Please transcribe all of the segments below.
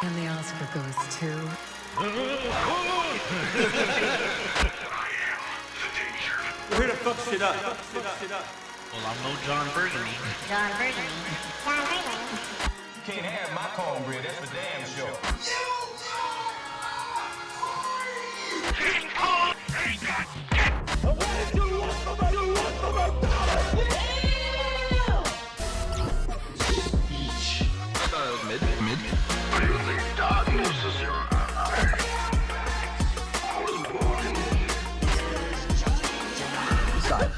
And the Oscar goes to... We're here to fuck shit up. Well, I'm no John Burgundy. John Burgundy. You can't have my cornbread, that's for damn sure. King Kong ain't got shit! What did you want from McDonald's? Mid. I think darkness is your eye. I was born in it. Side.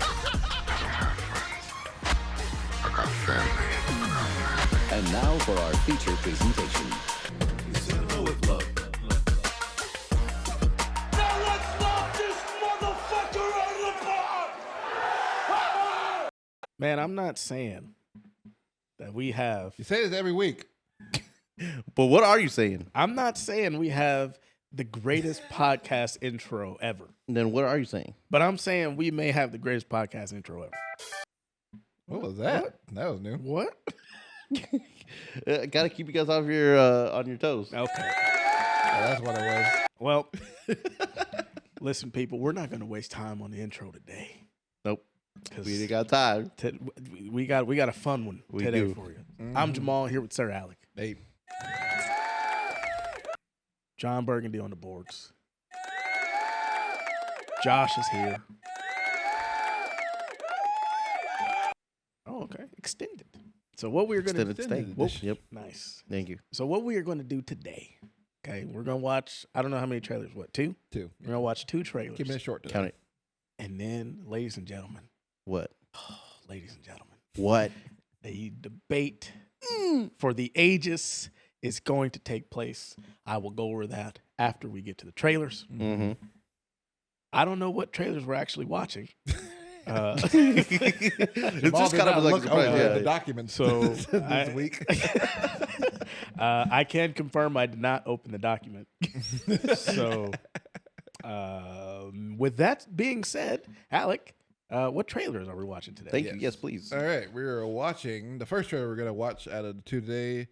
I got family. And now for our feature presentation. Now let's knock this motherfucker out of the park! Man, I'm not saying that we have. You say this every week. But what are you saying? I'm not saying we have the greatest podcast intro ever. Then what are you saying? But I'm saying we may have the greatest podcast intro ever. What was that? That was new. What? Got to keep you guys off your on your toes. Okay. Oh, that's what it was. Well, listen, people, we're not going to waste time on the intro today. Nope. Because We ain't got time. we got a fun one We today do. for you. I'm Jamal here with Sir Alec. Hey, John Burgundy on the boards. Josh is here. Oh, okay. Extended. So what we're going to Extended stay. Whoop. Yep. Nice. Thank you. So what we are going to do today, okay, we're going to watch, I don't know how many trailers, what, 2? 2. We're going to watch 2 trailers. Keep it short today. Count it. And then, ladies and gentlemen, What? ladies and gentlemen, What? a debate for the ages is going to take place. I will go over that after we get to the trailers. Mm-hmm. I don't know what trailers we're actually watching. It's Jamal just did kind of not like a look surprise. over Yeah. the documents So, this week. I can confirm I did not open the document. So, with that being said, Alec, what trailers are we watching today? Thank you. Yes, please. All right, we are watching the first trailer we're gonna watch out of the 2 today.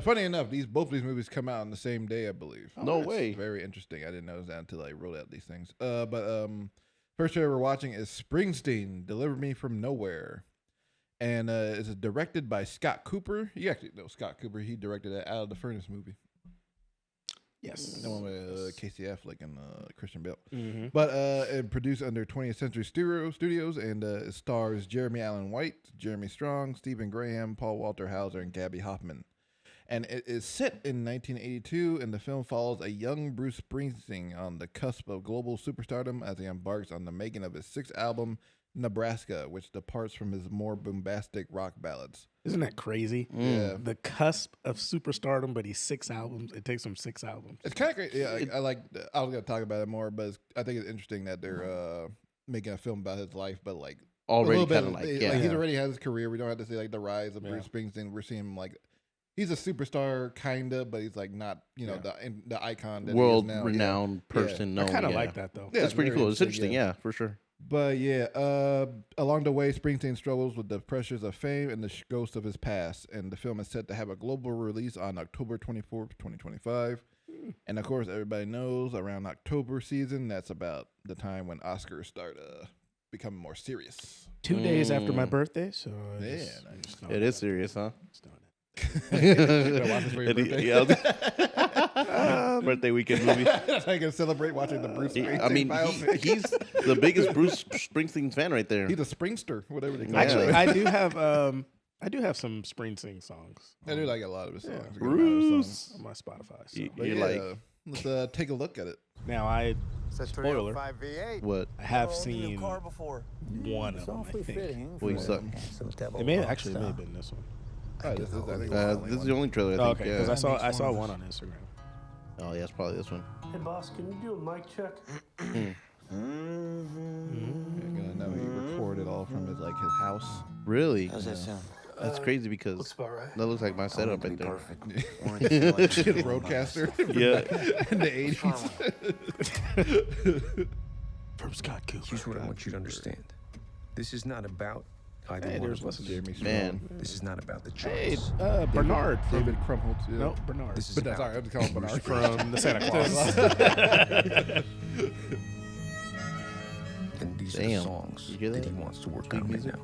Funny enough, both of these movies come out on the same day, I believe. No That's way. Very interesting. I didn't know that until I wrote out these things. But first trailer we're watching is Springsteen, "Deliver Me from Nowhere," and it's directed by Scott Cooper. You actually know Scott Cooper. He directed that Out of the Furnace movie. Yes. The one with Casey Affleck and Christian Bale. Mm-hmm. But it produced under 20th Century Studios, and it stars Jeremy Allen White, Jeremy Strong, Stephen Graham, Paul Walter Hauser, and Gabby Hoffman. And it is set in 1982, and the film follows a young Bruce Springsteen on the cusp of global superstardom as he embarks on the making of his 6th album, Nebraska, which departs from his more bombastic rock ballads. Isn't that crazy? Yeah. The cusp of superstardom, but he's 6 albums. It takes him 6 albums. It's kind of great. Yeah, I like. I was gonna talk about it more, but I think it's interesting that they're making a film about his life, but like Already a little kind of bit, like, yeah. he's already had his career. We don't have to say like the rise of Yeah. Bruce Springsteen. We're seeing him like he's a superstar, kinda, but he's like not, the icon that he is World now. renowned Yeah. person. I known, kind of yeah. like that, though. Yeah, That's pretty very cool. It's interesting. Yeah, for sure. But yeah, along the way, Springsteen struggles with the pressures of fame and the ghosts of his past. And the film is set to have a global release on October 24th, 2025. And of course, everybody knows around October season, that's about the time when Oscars start becoming more serious. 2 days after my birthday, so I Yeah, just- nice. just know It that. is serious, huh? Just know that. Gonna watch this for your It- birthday? yeah. Birthday weekend movie. That's how you can celebrate watching the Bruce Springsteen I mean, biopic. he's the biggest Bruce Springsteen fan right there. He's a Springster, whatever they call Actually, it. I do have some Springsteen songs. I do like a lot of his songs. Yeah. A good amount of his Bruce. songs. on my Spotify. So. You- But You're yeah, like, let's take a look at it. Now, I spoiler, what? I have seen one of them, I think. Well, you suck. It may have been this one. This is, I think, This is the only trailer I Oh, think. okay, because I saw one on Instagram. Oh, yeah, it's probably this one. Hey, boss, can you do a mic check? You're gonna know he recorded all from his house. Really? How's that sound? That's crazy because Looks about right. that looks like my setup right there. Roadcaster Yeah. in the 80s. From Scott Cooper. Here's what I want you to understand. This is not about I do Hey, one there's of what's those. his name? Jeremy Strong. Man. This is not about the Hey, choice. Bernard. From, David Krumholtz. Yeah. no, Bernard. This is But that's about sorry, I'm just calling him Bernard. From the Santa Claus. and these are Damn. the songs You hear that that? he wants to work Big on right music?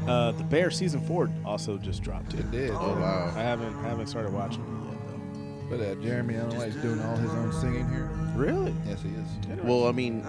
now. The Bear season 4 also just dropped too. It did. Oh wow. I haven't started watching it yet But Jeremy Allen White's doing all his own singing here. though. Really? Yes, he is. Well, I mean,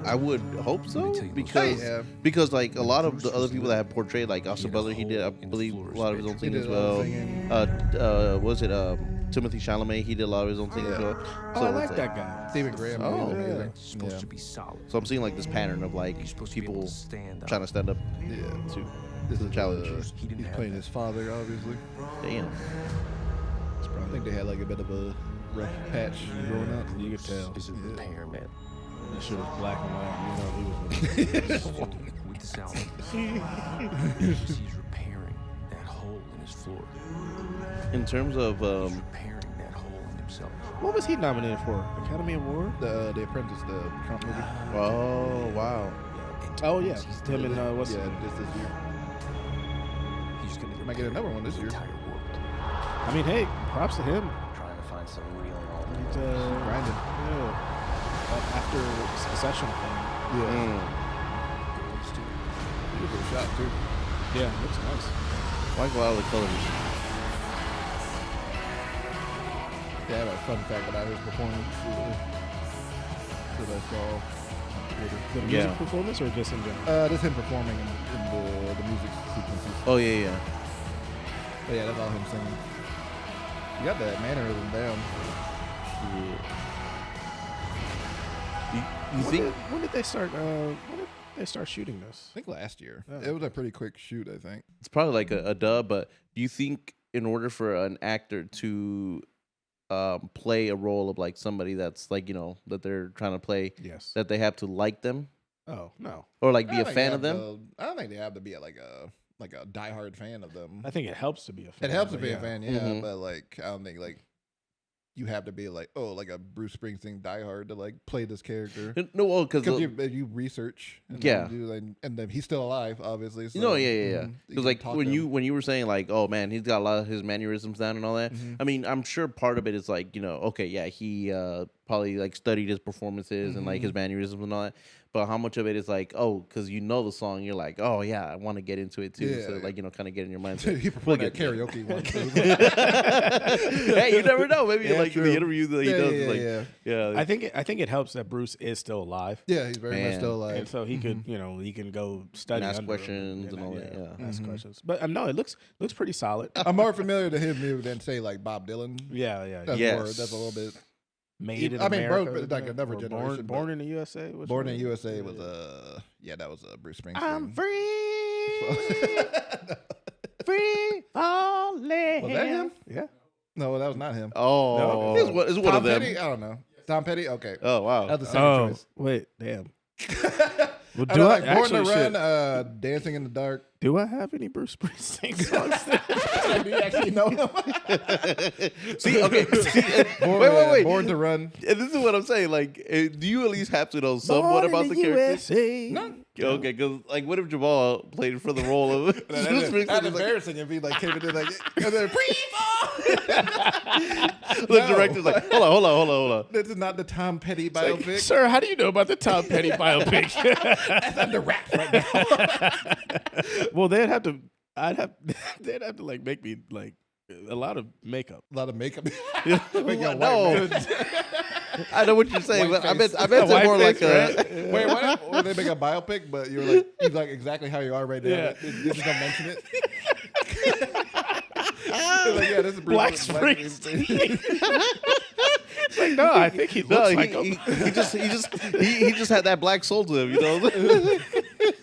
I would hope so tell you because Yeah. because like a lot of the other people that have portrayed like Austin Butler, he did I believe a lot of his own He things did as a lot of well. singing. Was it Timothy Chalamet? He did a lot of his own things as well. Oh, I it's like that guy. Stephen Graham. Oh, did yeah. amazing. It's supposed to be solid. So I'm seeing like this pattern of like You're supposed to be able people to stand up. trying to stand up Yeah. to This the is challenge. He didn't He's have playing that. his father, obviously. Damn. I think they had like a bit of a rough patch growing up. You could tell. This is repair, man. That shit was black and white. You know he was. With this album, he's repairing that hole in his floor. In terms of He's repairing that hole in himself. What was he nominated for? Academy Award? The Apprentice, the Trump movie. oh wow. Oh yeah, He's him and what's Yeah, just this year. He's gonna Might get another one this year. entire world. I mean, hey, props to him. Trying to find some real He's, Grinding. yeah, after Succession thing. Yeah. Mm. He was a shot too. Yeah, looks nice. I like a lot of the colors. Yeah, I have a fun fact about his performance that I saw on Twitter. The music performance or just in general? Just him performing in the music sequences. Oh yeah. But yeah, that's all him singing. You got that mannerism down. You think? When did they start? When did they start shooting this? I think last year. Oh. It was a pretty quick shoot, I think. It's probably like a dub, but do you think in order for an actor to play a role of like somebody that's like, you know, that they're trying to play, Yes. that they have to like them Oh no, or like I be don't a think fan they of have them? I don't think they have to be like a diehard fan of them. I think it helps to be a fan. It helps to but be yeah. a fan, yeah, Mhm. but like I don't think like you have to be like like a Bruce Springsteen diehard to like play this character. No, well, because Because you research, and Yeah. then and then he's still alive, obviously. So, no, yeah. you Because can like talk when to him. you were saying like, oh man, he's got a lot of his mannerisms down and all that. Mhm. I mean, I'm sure part of it is like, you know, okay, yeah, he probably like studied his performances and like his mannerisms and all that. But how much of it is like, oh, because you know the song, you're like, oh yeah, I want to get into it too. Yeah. So like, you know, kind of get in your mind. he performed at karaoke once. Hey, you never know. Maybe Yeah, like true. the interviews that he Yeah, does, yeah, is like, yeah. yeah. I think it helps that Bruce is still alive, Yeah, he's very much Man. still alive. and so he could, you know, he can go study, ask under him questions and all that, yeah. ask questions. But no, it looks pretty solid. I'm more familiar to him maybe than say like Bob Dylan. Yeah, yeah. That's Yes. more. That's a little bit. Made in I mean, America, bro, like yeah. another Or generation, Born but- in the USA. Which Born one? in USA was that was Bruce Springsteen. I'm free, free falling. Was that him? Yeah. No, that was not him. Oh, No. it's one Tom of them. Petty? I don't know. Tom Petty? Okay. Oh wow. That's the second Oh, choice. wait, damn. Well, I do know, I like Born to actually Run, should, Dancing in the Dark. do I have any Bruce Springsteen songs? Do you actually know him? See, okay. Wait. Born to Run. And this is what I'm saying. Like, do you at least have to know somewhat about the character? No. Okay, because like, what if Jamal played for the role of Bruce Springsteen? That's He's like, embarrassing if he like came in like and then, the director's like, hold on. this is not the Tom Petty Like, biopic. sir, how do you know about the Tom Petty biopic? That's under wraps right now. Well, they'd have to like make me like a lot of makeup. A lot of makeup. No. I know what you're saying, White but I face. meant it White more like face, a. Wait, what? When they make a biopic, but you're like exactly how you are right now. Yeah. They just don't mention it. They're like, yeah, this is Bruce Black Springsteen. It's like, no, I think he No, looks he, like him. he just had that black soul to him, you know.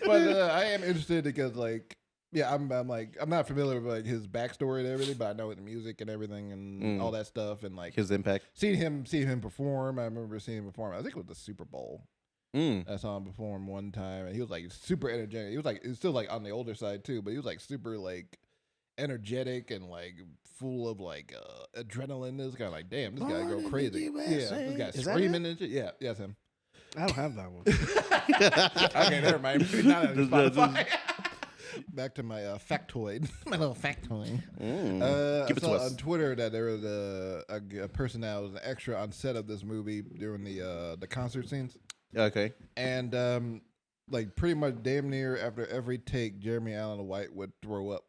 But I am interested because like yeah, I'm not familiar with like his backstory and everything, but I know the music and everything and all that stuff and like His impact. seeing him perform. I remember seeing him perform. I think it was the Super Bowl. I saw him perform one time and he was like super energetic. He was still like on the older side too, but he was like super like energetic and like full of like adrenaline. This guy like, damn, this guy go crazy. Yeah, this guy Is that screaming and shit. Yeah, yes, him. I don't have that one. Okay, never mind. Not on Spotify. back to my factoid. My little factoid. Give it I to saw us. on Twitter that there was a person that was an extra on set of this movie during the concert scenes, Okay. and like pretty much damn near after every take, Jeremy Allen White would throw up.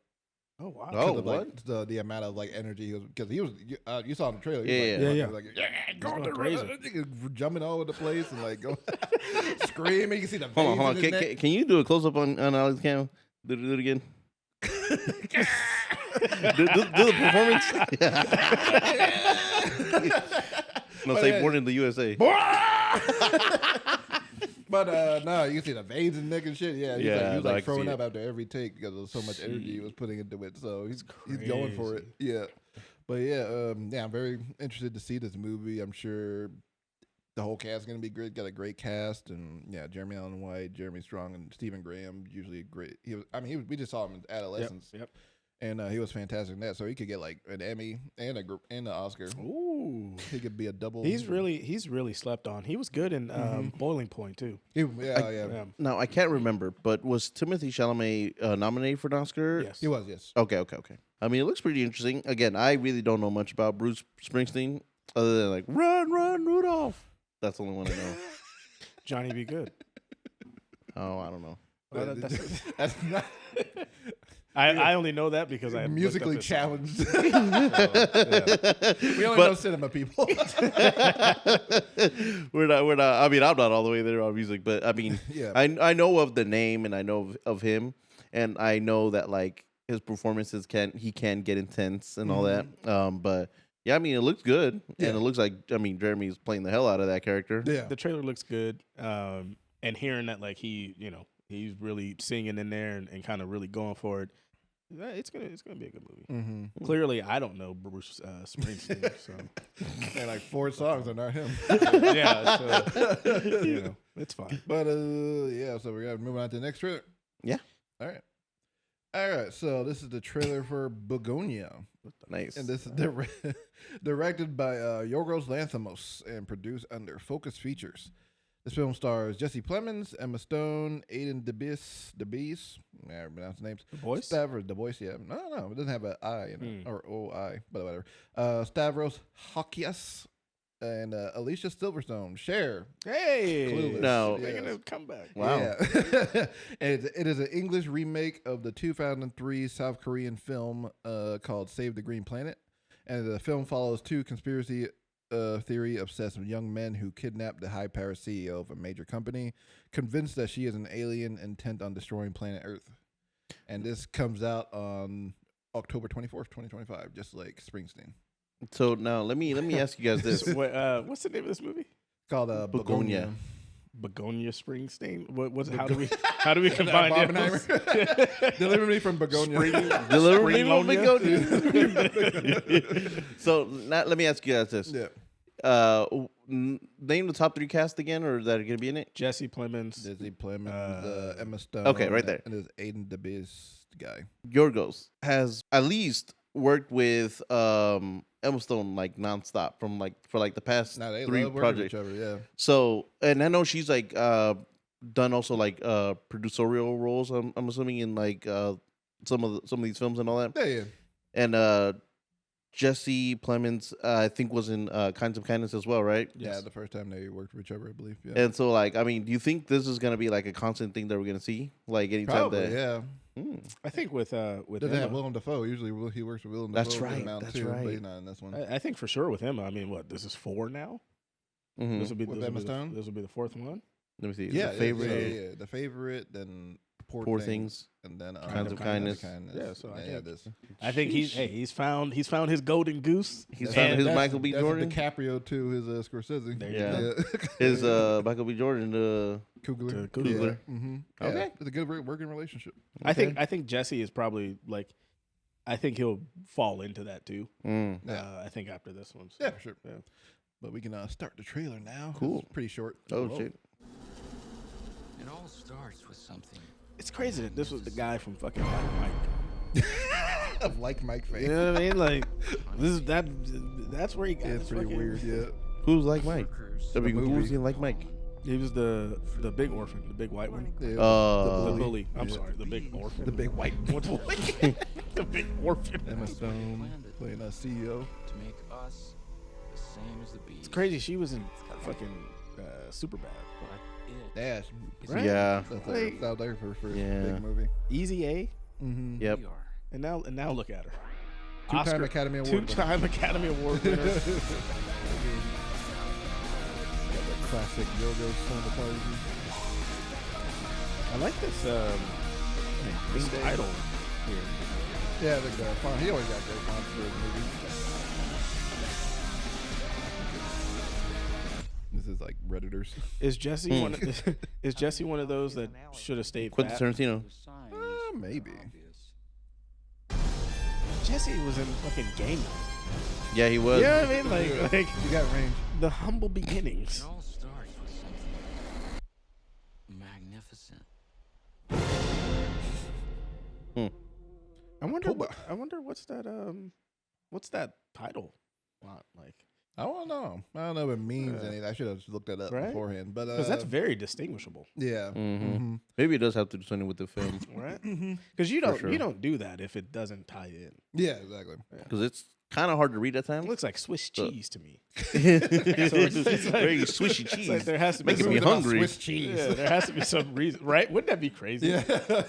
Oh wow. Oh, Of, what? like, the amount of like energy he was, because he was you saw in the trailer. Yeah, he yeah. was going going crazy, jumping all over the place and like going screaming. You can see the Hold on, veins hold in on. his neck. Can you do a close up on Alex Cam? Do it again. do the performance. No, say born in the USA. But no, you can see the veins in the neck and shit. Yeah, he was I like can throwing see up it. after every take because of so much energy he was putting into it. So he's going for it. Yeah, but yeah, I'm very interested to see this movie. I'm sure the whole cast is gonna be great. Got a great cast, and yeah, Jeremy Allen White, Jeremy Strong, and Stephen Graham. Usually great. We just saw him in Adolescence. Yep. And he was fantastic in that, so he could get like an Emmy and an Oscar. Ooh. He could be a double. He's really slept on. He was good in Boiling Point too. Yeah. Now I can't remember, but was Timothy Chalamet nominated for an Oscar? Yes. He was, yes. Okay. I mean, it looks pretty interesting. Again, I really don't know much about Bruce Springsteen other than like "Run, Run, Rudolph." That's the only one I know. Johnny Be Good. Oh, I don't know. Well, That's not I only know that because I musically looked up challenged. this song. We only know cinema people. We're not. I mean, I'm not all the way there on music, but I mean, Yeah. I know of the name and I know of him, and I know that like his performances can get intense and all that. But yeah, I mean, it looks good, and it looks like Jeremy's playing the hell out of that character. Yeah. The trailer looks good, and hearing that like he's really singing in there and kind of really going for it. It's gonna be a good movie. Mm-hmm. Clearly, I don't know Bruce Springsteen, so And like 4 songs are not him. yeah, so, it's fine. But yeah, so we got moving on to the next trailer. Yeah. All right. So this is the trailer for Bugonia, Nice. and this is directed by Yorgos Lanthimos and produced under Focus Features. This film stars Jesse Plemons, Emma Stone, Aiden DeBeese. I don't pronounce the names. The Voice? Stavros, the voice, yeah. No, it doesn't have an I in it, or O-I, but whatever. Stavros Hakias and Alicia Silverstone. Cher. Hey, Clueless. No. making a comeback. Wow. Yeah. And it is an English remake of the 2003 South Korean film called Save the Green Planet. And the film follows 2 conspiracy theory-obsessed young men who kidnap the high-powered CEO of a major company, convinced that she is an alien intent on destroying planet Earth. And this comes out on October 24th, 2025, just like Springsteen. So now let me ask you guys this. What's the name of this movie? It's called Bugonia. Begonia Springsteen. How do we combine them? Oppenheimer. Deliver me from Bugonia. Deliver me from Springlonia? Begonia. So now let me ask you guys this. Yeah. Name the top 3 cast again, or that are going to be in it? Jesse Plemons. Jesse Plemons, Emma Stone. Okay, right there. And there's Aiden DeBeese guy. Yorgos has at least worked with Emma Stone like nonstop for the past Now they 3 love working with projects. each other, yeah. So, and I know she's like done also like producerial roles. I'm assuming in like some of these films and all that. Yeah. And Jesse Plemons, I think, was in Kinds of Kindness as well, right? Yeah, Yes. the first time they worked with each other, I believe. Yeah. And so, like, I mean, do you think this is gonna be like a constant thing that we're gonna see, like anytime Probably, that? yeah. I think with Doesn't have Emma, Willem Dafoe. Usually he works with Willem That's Dafoe. right, Amount that's too, right. But he's not in this one. I think for sure with Emma. I mean, what this is 4 now. Mhm. This will be With this will Emma be the- Stone? This will be the 4th one. Let me see. Yeah, The favorite, Yeah. The favorite, then Poor Things, and then Kinds of Kindness. Yeah, so I think- this. I think he's found his golden goose. He's found his Michael B. That's Jordan. DiCaprio to his Scorsese. There you Yeah. go. His Michael B. Jordan. Kugler. To Kugler. Yeah. Mm-hmm. Okay. Yeah. It's a good working relationship. I think Jesse is probably like, I think he'll fall into that too. Mm. Yeah. I think after this one. So, Yeah, for sure. Yeah. But we can start the trailer now. Cool. It's pretty short. Oh Whoa. shit! It all starts with something. It's crazy that this was the guy from fucking Like Mike. Of like Mike You Faye. know what I mean? Like this is that's where he got It's his pretty fucking- weird, yeah. Who's like Mike? Workers. I mean, movie. who's in like Mike? He was the big orphan, the big white one. Yeah, The bully. I'm sorry, the big orphan. the big white What the the big orphan. Emma Stone playing a CEO. To make us the same as the bees. It's crazy. She was in fucking Superbad. Yeah, Right? Yeah. that's Like- like, out there for first Yeah. big movie. Easy A. Mm-hmm. Yep. We are. And now look at her. Two-time Academy Award winner. Two-time Academy Award winner. Got that classic Yorgos cinematography. I like this title here. Yeah, the font. He always got great fonts for his movies. This is like Redditors. Is Jesse one? Is Jesse one of those that should have stayed Quentin fat? Tarantino. Maybe. Jesse was in fucking Game Night. Yeah, he was. You know what I mean? Like You got range. the humble beginnings. It all starts with something magnificent. I wonder. I wonder what's that? What's that title? Like, I don't know. I don't know if it means anything. I should have looked that up Right? beforehand. But because that's very distinguishable, yeah. Mm-hmm. Maybe it does have to do something with the film right? Because you don't sure. you don't do that if it doesn't tie in. Yeah, exactly. because it's kind of hard to read at It times. looks like Swiss cheese to me. It's like- very swishy It's cheese. like there has to be Making some, me hungry. Swiss cheese. yeah, there has to be some reason, right? Wouldn't that be crazy? Yeah.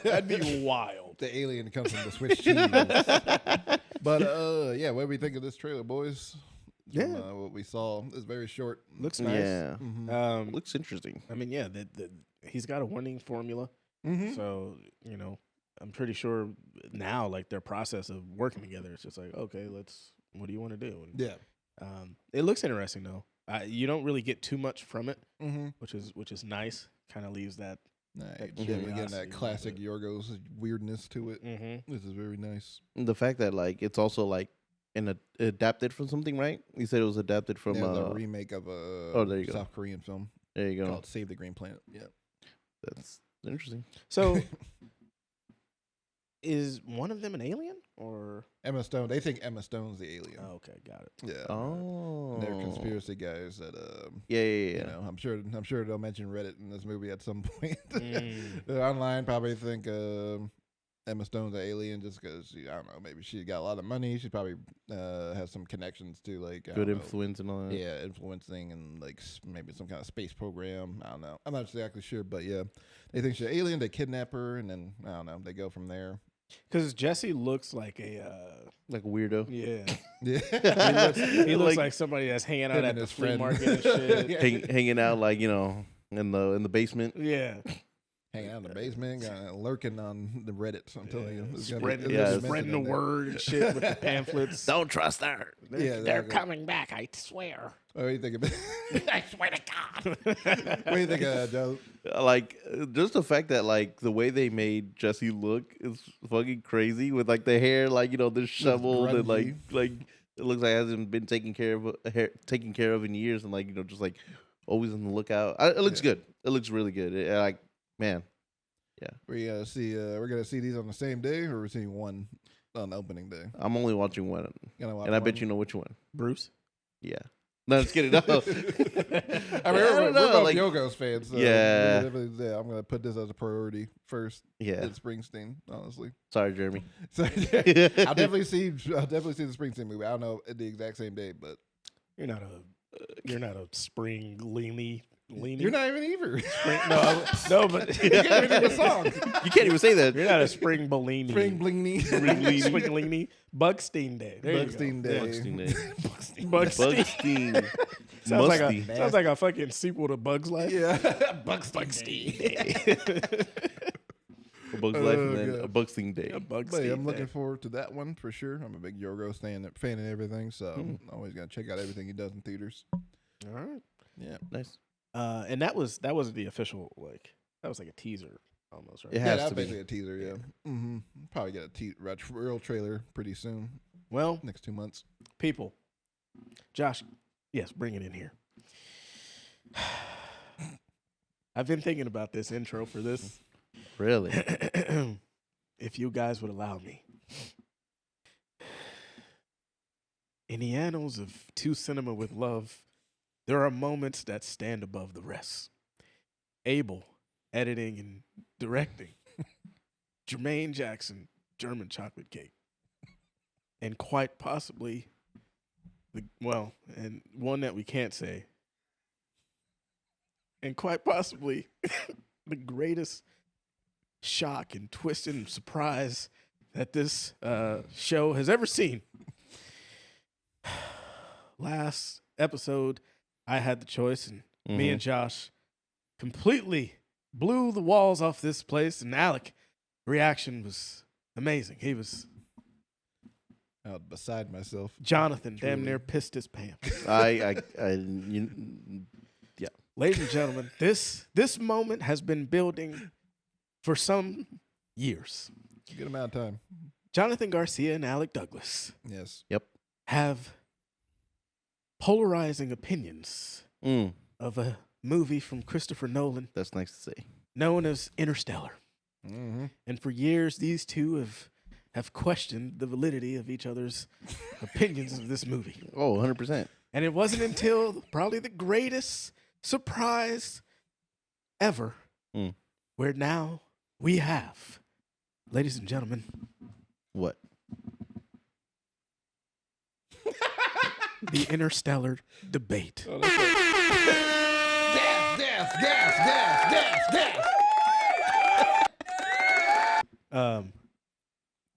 That'd be wild. The alien comes from the Swiss cheese. But yeah, what do we think of this trailer, boys? Yeah. What we saw is very short. Looks nice. Yeah, Looks. looks interesting. I mean, yeah, he's got a winning formula. Mm-hmm. So, I'm pretty sure now, like, their process of working together, it's just like, okay, what do you want to do? And, Yeah. it looks interesting, though. You don't really get too much from it, Mm-hmm. which is nice. Kind of leaves that. Nice. That Yeah, we get curiosity, that classic Yorgos weirdness to it. Mm-hmm. This is very nice. The fact that like it's also like adapted from something, right? You said it was adapted from. Yeah, the remake of a there you go. South Korean film There you go. called Save the Green Planet. Yeah. That's interesting. So, is one of them an alien or? Emma Stone. They think Emma Stone's the alien. Oh, okay, got it. Yeah. Oh, They're conspiracy guys that Yeah. you know, I'm sure they'll mention Reddit in this movie at some point. They're online probably think Emma Stone's an alien just because I don't know, maybe she got a lot of money. She probably has some connections to like I Good don't know, influence and all that. yeah, influencing and like maybe some kind of space program. I don't know. I'm not exactly sure, but yeah, they think she's an alien. They kidnap her, and then I don't know. They go from there. Because Jesse looks like a Like a weirdo. yeah. Yeah, He looks like somebody that's hanging out him at and the his flea friend. market and shit. Hanging out like in the basement. Yeah. hanging out in the basement, lurking on the Reddit. I'm telling you, There's gonna be- Spreading, there's yeah, mention spreading the in there. word and shit with the pamphlets. Don't trust her. Yeah, They're exactly. coming back, I swear. What do you think of it? I swear to God. What do you think of Joe? Like just the fact that like the way they made Jesse look is fucking crazy with like the hair like this shoveled and like it looks like it hasn't been taken care of in years and like just like always on the lookout. It looks good. It looks really good. Like man, We're gonna see these on the same day, or we're seeing one on opening day. I'm only watching one, Gonna watch and I bet one? you know which one. Bruce. Yeah. No, just kidding. No. I mean, I we're don't know, both like- Yogos fans. So Yeah. I'm gonna put this as a priority first. Yeah. It's Springsteen, honestly. Sorry, Jeremy. So I'll definitely see the Springsteen movie. I don't know at the exact same day, but You're not a spring leany. you're not even either. No, but You can't even name a song. You can't even say that. you're not a spring Bellini. Spring Blingy. Springlini. Bugstein Day. There you go. Bugstein Day. Bugsteen Day. Bugstein. Bugstein. Sounds like a fucking sequel to Bug's Life. Yeah. Bugstein A Bug's Life and then God. a Bugsting Day. But yeah, I'm looking forward to that one for sure. I'm a big Yorgos fan and everything, so I'm always gonna check out everything he does in theaters. All right. Yeah. Nice. And that was the official that was like a teaser almost, right? It Yeah, has that's to be. basically a teaser. Yeah. Mm-hmm. Probably get a real trailer pretty soon. Well, Next 2 months. people. Josh, yes, bring it in here. I've been thinking about this intro for this. Really? If you guys would allow me. In the annals of two cinema with love, there are moments that stand above the rest. Abel, editing and directing. Jermaine Jackson, German chocolate cake. And quite possibly, and one that we can't say. And quite possibly the greatest shock and twist and surprise that this show has ever seen. Last episode, I had the choice, and me and Josh completely blew the walls off this place, and Alec reaction was amazing. He was Out beside myself. Jonathan, damn near pissed his pants. Yeah. Ladies and gentlemen, this moment has been building for some years. It's a good amount of time. Jonathan Garcia and Alec Douglas Yes. have polarizing opinions of a movie from Christopher Nolan That's nice to say. known as Interstellar. Mm-hmm. And for years, these two have questioned the validity of each other's opinions of this movie. Oh, 100%. And it wasn't until probably the greatest surprise ever where now we have, ladies and gentlemen, What? the Interstellar debate.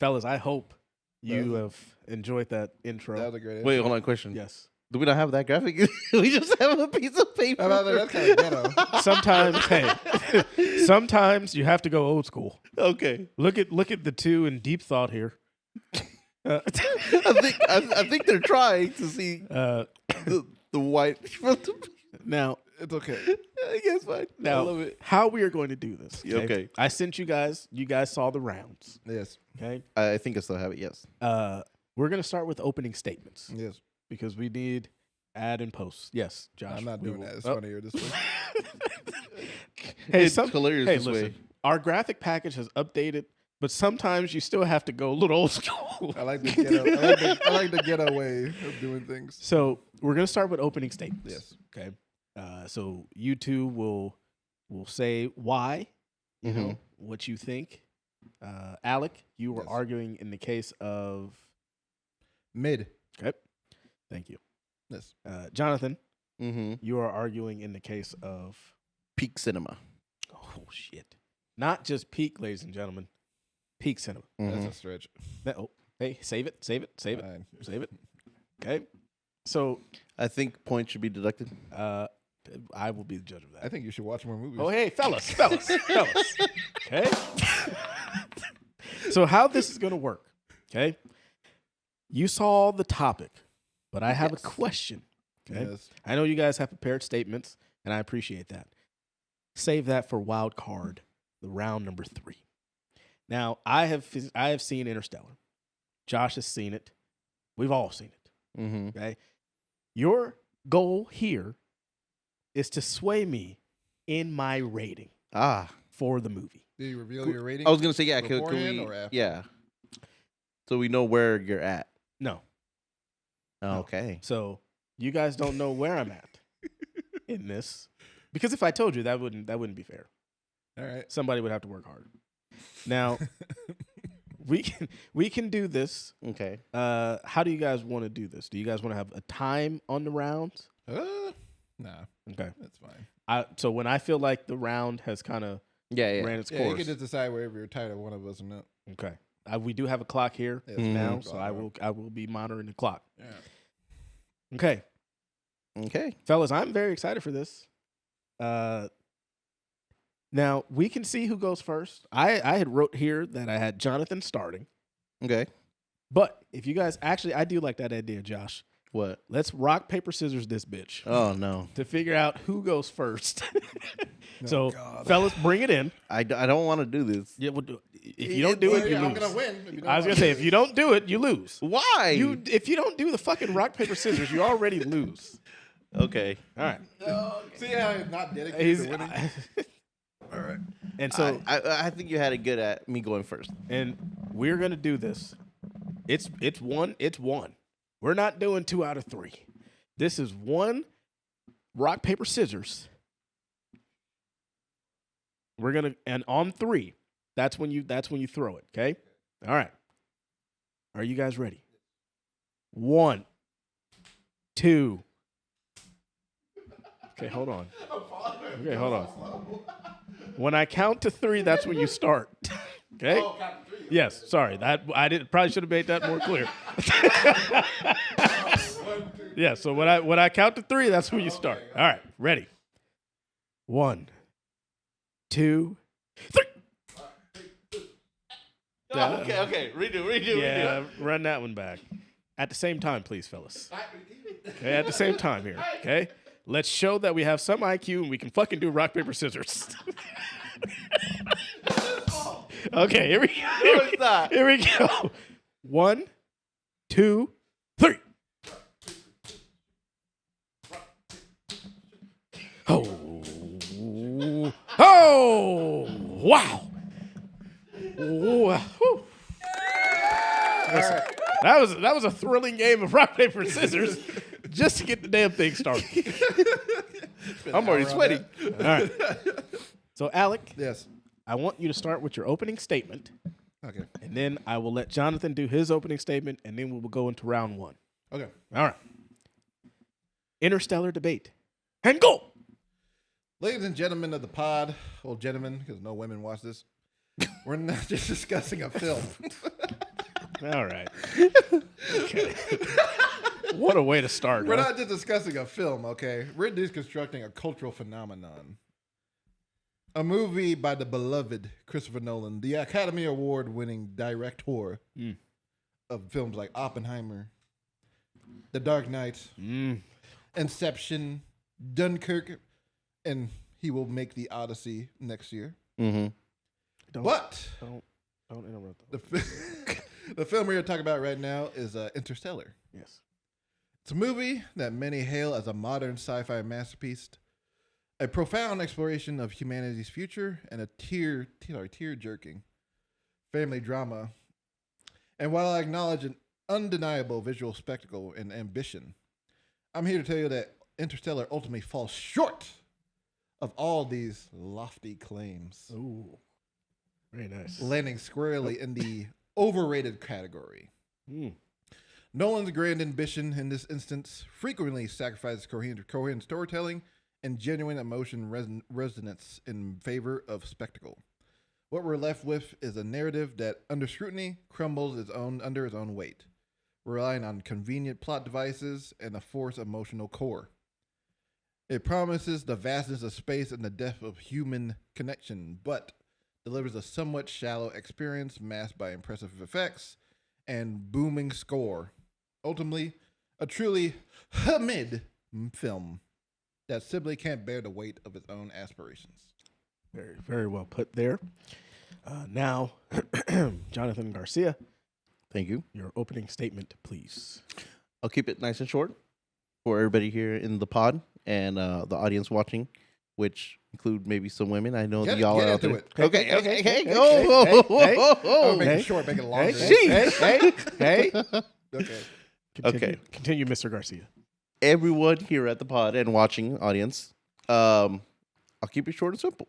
Fellas, I hope you have enjoyed that intro. That was a great Wait, hold on. Question. Yes. Do we not have that graphic? We just have a piece of paper. That's kind of ghetto. Sometimes you have to go old school. Okay. Look at the two in deep thought here. I think they're trying to see the white from the. Now, It's okay. I guess fine. I now, love it. how we are going to do this? Okay. I sent you guys. You guys saw the rounds. Yes. Okay. I think I still have it. Yes. We're gonna start with opening statements Yes. because we need add and post. Yes, Josh. I'm not we doing will- that. It's Oh. funnier this way. Hey, It's hilarious Hey, this listen. way. Our graphic package has updated, but sometimes you still have to go a little old school. I like the ghetto. I like the ghetto way of doing things. So we're gonna start with opening statements. Yes. Okay. So you two will say why, you know, what you think. Alec, you were Yes. arguing in the case of. Mid. Okay. Thank you. Yes. Jonathan, Mm-hmm. you are arguing in the case of. Peak cinema. Oh shit! Not just peak, ladies and gentlemen. Peak cinema. That's a stretch. Hey, save it. Fine. Save it. Okay. So, I think points should be deducted. I will be the judge of that. I think you should watch more movies. Oh, hey, fellas. Okay. So how this is going to work, okay? You saw the topic, but I have a question, okay? Yes. I know you guys have prepared statements, and I appreciate that. Save that for wild card, the round number 3. Now, I have seen Interstellar. Josh has seen it. We've all seen it, Mm-hmm. okay? Your goal here is to sway me in my rating for the movie. Did you reveal your rating? I was gonna say yeah. Could beforehand we? or after? Yeah. So we know where you're at. No. Okay. So you guys don't know where I'm at in this. Because if I told you, that wouldn't be fair. All right. Somebody would have to work harder. Now, we can do this. Okay. How do you guys want to do this? Do you guys want to have a time on the rounds? Nah, Okay. that's fine. So when I feel like the round has kind of Yeah. ran its Yeah, you course. can just decide wherever you're tired of one of us or not. Okay. We do have a clock here Yes, now, mhm. so I will be monitoring the clock. Yeah. Okay. Okay. Fellas, I'm very excited for this. Now we can see who goes first. I had wrote here that I had Jonathan starting, Okay. but if you guys I do like that idea, Josh. What? Let's rock paper scissors this bitch Oh no. to figure out who goes first. So, fellas, bring it in. I don't want to do this. Yeah, if you don't do it, you I'm lose. gonna win. if you don't I was gonna want say to. if you don't do it, you lose. Why? If you don't do the fucking rock paper scissors, you already lose. Okay. All right. See how he's not dedicated He's, to winning. all right. And so I think you had it good at me going first. and we're gonna do this. It's one. We're not doing 2 out of 3. This is one rock paper scissors. We're gonna and on 3, that's when you throw it. Okay. All right. Are you guys ready? 1, 2. Okay, hold on. Okay, hold on. When I count to 3, that's when you start. Okay. Yes. Sorry. Probably should have made that more clear. Yeah. So when I count to 3, that's when you start. All right. Ready. 1, 2, 3. Okay. Redo. Yeah, run that one back. At the same time, please, fellas. Okay, at the same time here. Okay, let's show that we have some IQ and we can fucking do rock paper scissors. Okay, here we go. Here we go. 1, 2, 3. Oh! Wow! Whew. Listen, that was a thrilling game of rock paper scissors, just to get the damn thing started. I'm already sweating. All right. So, Alec, Yes. I want you to start with your opening statement, Okay. and then I will let Jonathan do his opening statement, and then we will go into round 1. Okay. All right. Interstellar debate. And go! Ladies and gentlemen of the pod, well, gentlemen, because no women watch this, we're not just discussing a film. All right. Okay. What a way to start. We're huh? not just discussing a film, okay? We're deconstructing a cultural phenomenon. A movie by the beloved Christopher Nolan, the Academy Award-winning director of films like Oppenheimer, The Dark Knight, Inception, Dunkirk, and he will make The Odyssey next year. Mm-hmm. Don't interrupt. The film we're going to talk about right now is Interstellar. Yes. It's a movie that many hail as a modern sci-fi masterpiece, a profound exploration of humanity's future, and a tear-jerking family drama. And while I acknowledge an undeniable visual spectacle and ambition, I'm here to tell you that Interstellar ultimately falls short of all these lofty claims, Ooh. Very nice. landing squarely in the overrated category. Nolan's grand ambition in this instance frequently sacrifices coherent storytelling and genuine emotion resonance in favor of spectacle. What we're left with is a narrative that, under scrutiny, crumbles under its own weight, relying on convenient plot devices and a forced emotional core. It promises the vastness of space and the depth of human connection, but delivers a somewhat shallow experience masked by impressive effects and booming score. Ultimately, a truly mid film that simply can't bear the weight of its own aspirations. Very, very well put there. Now, Jonathan Garcia, Thank you. your opening statement, please. I'll keep it nice and short for everybody here in the pod and the audience watching, which include maybe some women. I know that y'all are out there. Okay. Oh, make it short, make it longer. Hey. Okay. Continue, Mr. Garcia. Everyone here at the pod and watching audience, I'll keep it short and simple.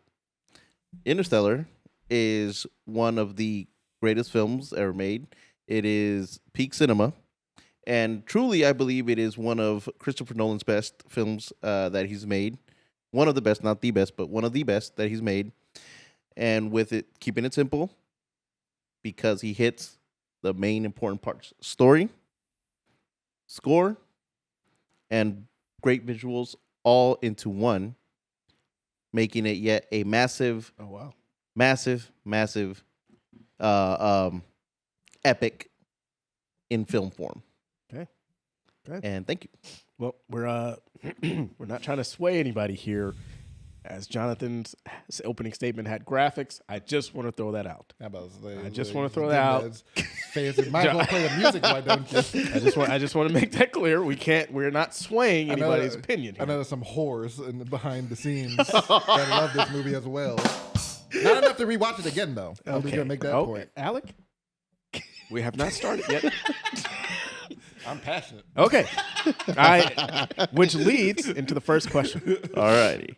Interstellar is one of the greatest films ever made. It is peak cinema. And truly, I believe it is one of Christopher Nolan's best films that he's made. One of the best, not the best, but one of the best that he's made. And with it, keeping it simple, because he hits the main important parts. Story, score, and great visuals all into one, making it yet a massive, massive epic in film form. Okay. And thank you. Well, we're not trying to sway anybody here. As Jonathan's opening statement had graphics, I just want to throw that out. I just want to throw that out. Fancy. Might as well play the music, why don't you? I just want to make that clear. We're not swaying anybody's opinion here. I know there's some whores behind the scenes that love this movie as well. Not enough to rewatch it again, though. I'm going to make that point. Alec, we have not started yet. I'm passionate. Okay. Which leads into the first question. All righty.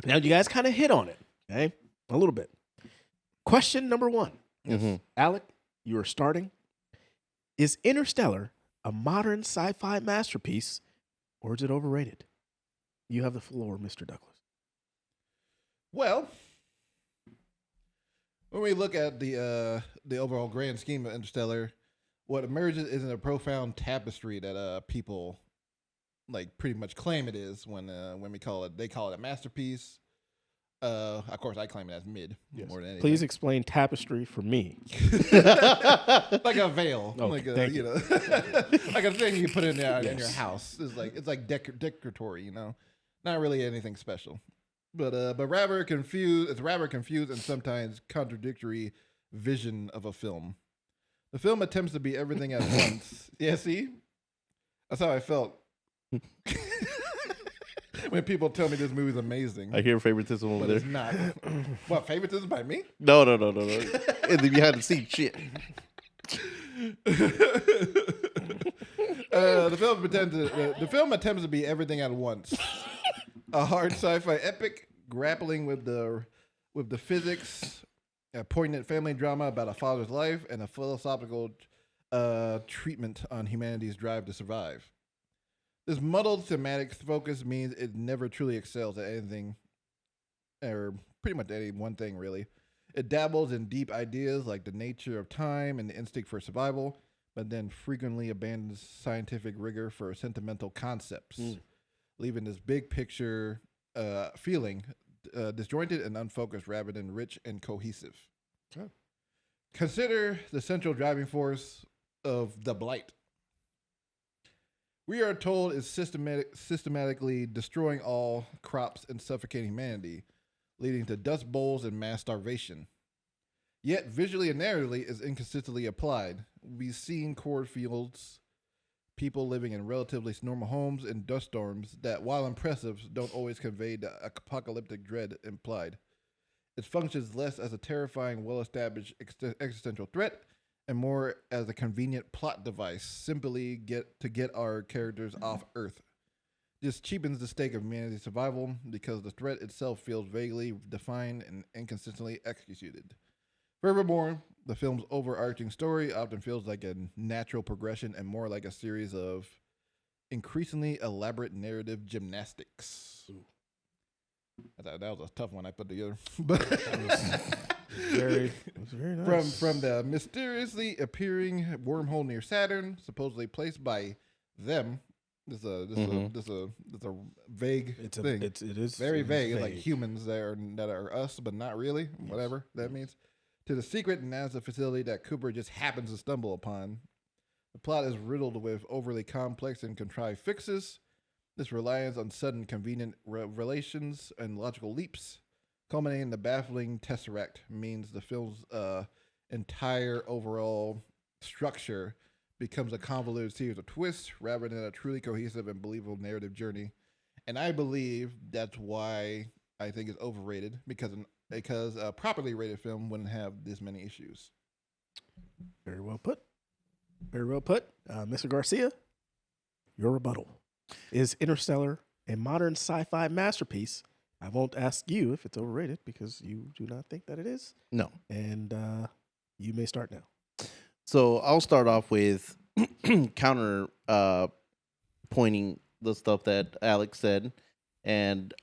Now, you guys kind of hit on it, okay? A little bit. Question number 1. Mhm. Alec, you are starting. Is Interstellar a modern sci-fi masterpiece, or is it overrated? You have the floor, Mr. Douglas. Well, when we look at the overall grand scheme of Interstellar, what emerges isn't a profound tapestry that people like pretty much claim it is when we call it. They call it a masterpiece. Of course, I claim it as mid more than anything. Please explain tapestry for me. Like a veil, Okay, like a thank you know, like a thing you put in there in your house. It's like decoratory, you know, not really anything special, but rather confused. It's rather confused and sometimes contradictory vision of a film. The film attempts to be everything at once. Yeah, see, that's how I felt. When people tell me this movie's amazing, I hear favoritism over but there. it's not. What, favoritism by me? No. And then behind the scenes shit. The film attempts to be everything at once. A hard sci-fi epic grappling with the physics, a poignant family drama about a father's life, and a philosophical treatment on humanity's drive to survive. This muddled thematic focus means it never truly excels at anything, or pretty much any one thing, really. It dabbles in deep ideas like the nature of time and the instinct for survival, but then frequently abandons scientific rigor for sentimental concepts, leaving this big picture feeling disjointed and unfocused rather than rich and cohesive. Okay. Consider the central driving force of The Blight. We are told is systematically destroying all crops and suffocating humanity, leading to dust bowls and mass starvation. Yet visually and narratively is inconsistently applied. We've seen cornfields, people living in relatively normal homes and dust storms that, while impressive, don't always convey the apocalyptic dread implied. It functions less as a terrifying, well-established existential threat and more as a convenient plot device, simply get our characters off Earth. This cheapens the stake of humanity's survival because the threat itself feels vaguely defined and inconsistently executed. Furthermore, the film's overarching story often feels like a natural progression and more like a series of increasingly elaborate narrative gymnastics. I thought that was a tough one I put together. But It was very nice. From the mysteriously appearing wormhole near Saturn, supposedly placed by them. This is a vague thing. It is very vague. It's like humans that are us, but not really. Whatever that means. To the secret NASA facility that Cooper just happens to stumble upon. The plot is riddled with overly complex and contrived fixes. This reliance on sudden convenient relations and logical leaps, culminating in the baffling tesseract, means the film's entire overall structure becomes a convoluted series of twists rather than a truly cohesive and believable narrative journey. And I believe that's why I think it's overrated, because a properly rated film wouldn't have this many issues. Very well put. Very well put. Mr. Garcia, your rebuttal. Is Interstellar a modern sci-fi masterpiece? I won't ask you if it's overrated because you do not think that it is. No. And you may start now. So I'll start off with counter pointing the stuff that Alex said. And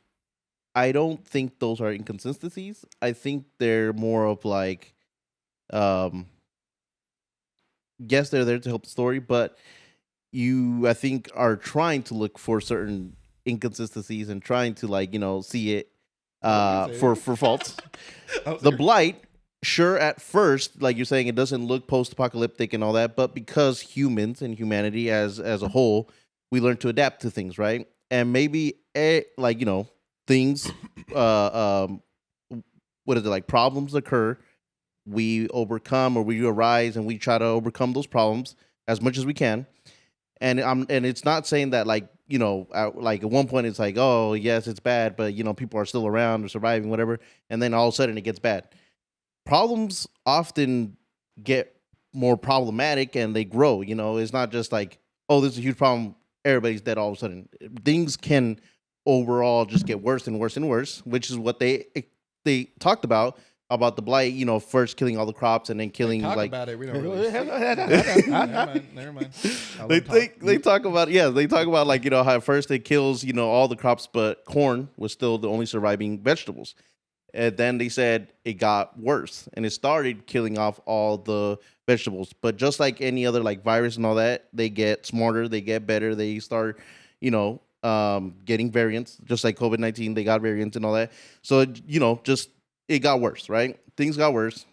I don't think those are inconsistencies. I think they're more of like, yes, they're there to help the story, but you, I think, are trying to look for certain inconsistencies and trying to see it for faults. The Blight, sure, at first, like you're saying, it doesn't look post-apocalyptic and all that, but because humans and humanity as a whole, we learn to adapt to things, right? And maybe things, problems occur, we overcome or we arise and we try to overcome those problems as much as we can. And it's not saying that at one point it's like, oh yes, it's bad, but people are still around or surviving, whatever. And then all of a sudden it gets bad. Problems often get more problematic and they grow. It's not just like, oh, this is a huge problem, everybody's dead all of a sudden. Things can overall just get worse and worse and worse, which is what they they talked about the blight. You know, first killing all the crops and then killing Talk like. about it. We don't really. Never mind. They talk about they talk about like, you know, how at first it kills, you know, all the crops, but corn was still the only surviving vegetables. And then they said it got worse and it started killing off all the vegetables. But just like any other like virus and all that, they get smarter, they get better, they start, you know, getting variants. Just like COVID-19, they got variants and all that. So, you know, just it got worse, right? Things got worse.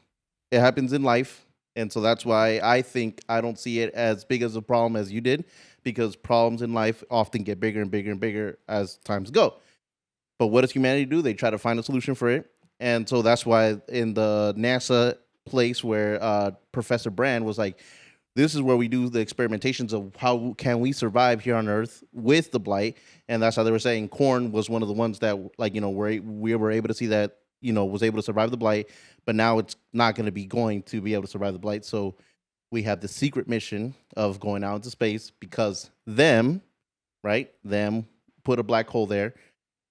It happens in life. And so that's why I think I don't see it as big as a problem as you did, because problems in life often get bigger and bigger and bigger as times go. But what does humanity do? They try to find a solution for it. And so that's why in the NASA place where Professor Brand was like, this is where we do the experimentations of how can we survive here on Earth with the blight. And that's how they were saying corn was one of the ones that, like, you know, we were able to see that, you know, was able to survive the blight. But now it's not going to be able to survive the blight. So we have the secret mission of going out into space because them put a black hole there.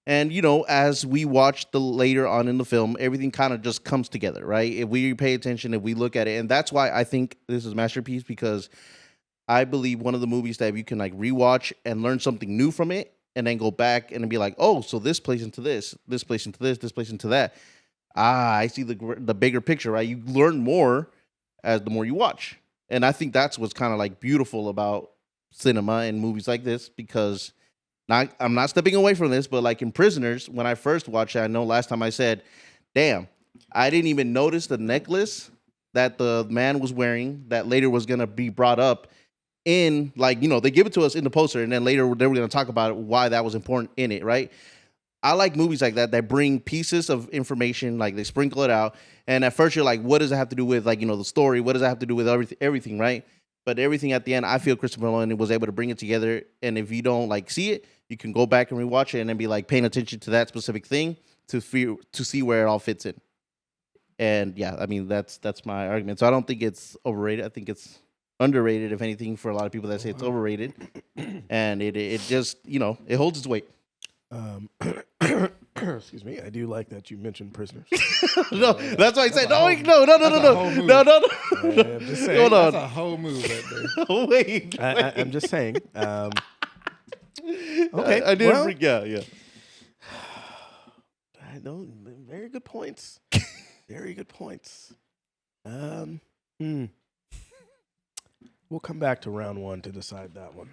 And, you know, as we watch the later on in the film, everything kind of just comes together, right? If we pay attention, if we look at it. And that's why I think this is a masterpiece, because I believe one of the movies that you can like rewatch and learn something new from it and then go back and be like, oh, so this plays into this plays into this plays into that. I see the bigger picture, right? You learn more as the more you watch. And I think that's what's kind of like beautiful about cinema and movies like this, because I'm not stepping away from this, but like in Prisoners, when I first watched it, I know last time I said, damn, I didn't even notice the necklace that the man was wearing that later was going to be brought up in, like, you know, they give it to us in the poster, and then later they were going to talk about why that was important in it, right? I like movies like that bring pieces of information, like they sprinkle it out, and at first you're like, what does it have to do with, like, you know, the story? What does it have to do with everything, right? But everything at the end, I feel Christopher Nolan was able to bring it together, and if you don't like see it, you can go back and rewatch it and then be like paying attention to that specific thing to see where it all fits in. And yeah, I mean, that's my argument. So I don't think it's overrated. I think it's underrated, if anything, for a lot of people that say it's overrated. And it just, you know, it holds its weight. Excuse me. I do like that you mentioned Prisoners. No, that's why I said no. I'm just saying. Hold on. That's a whole move right there. Wait. I'm just saying. Okay. I didn't. Well, Yeah. I know. Very good points. Very good points. We'll come back to round one to decide that one.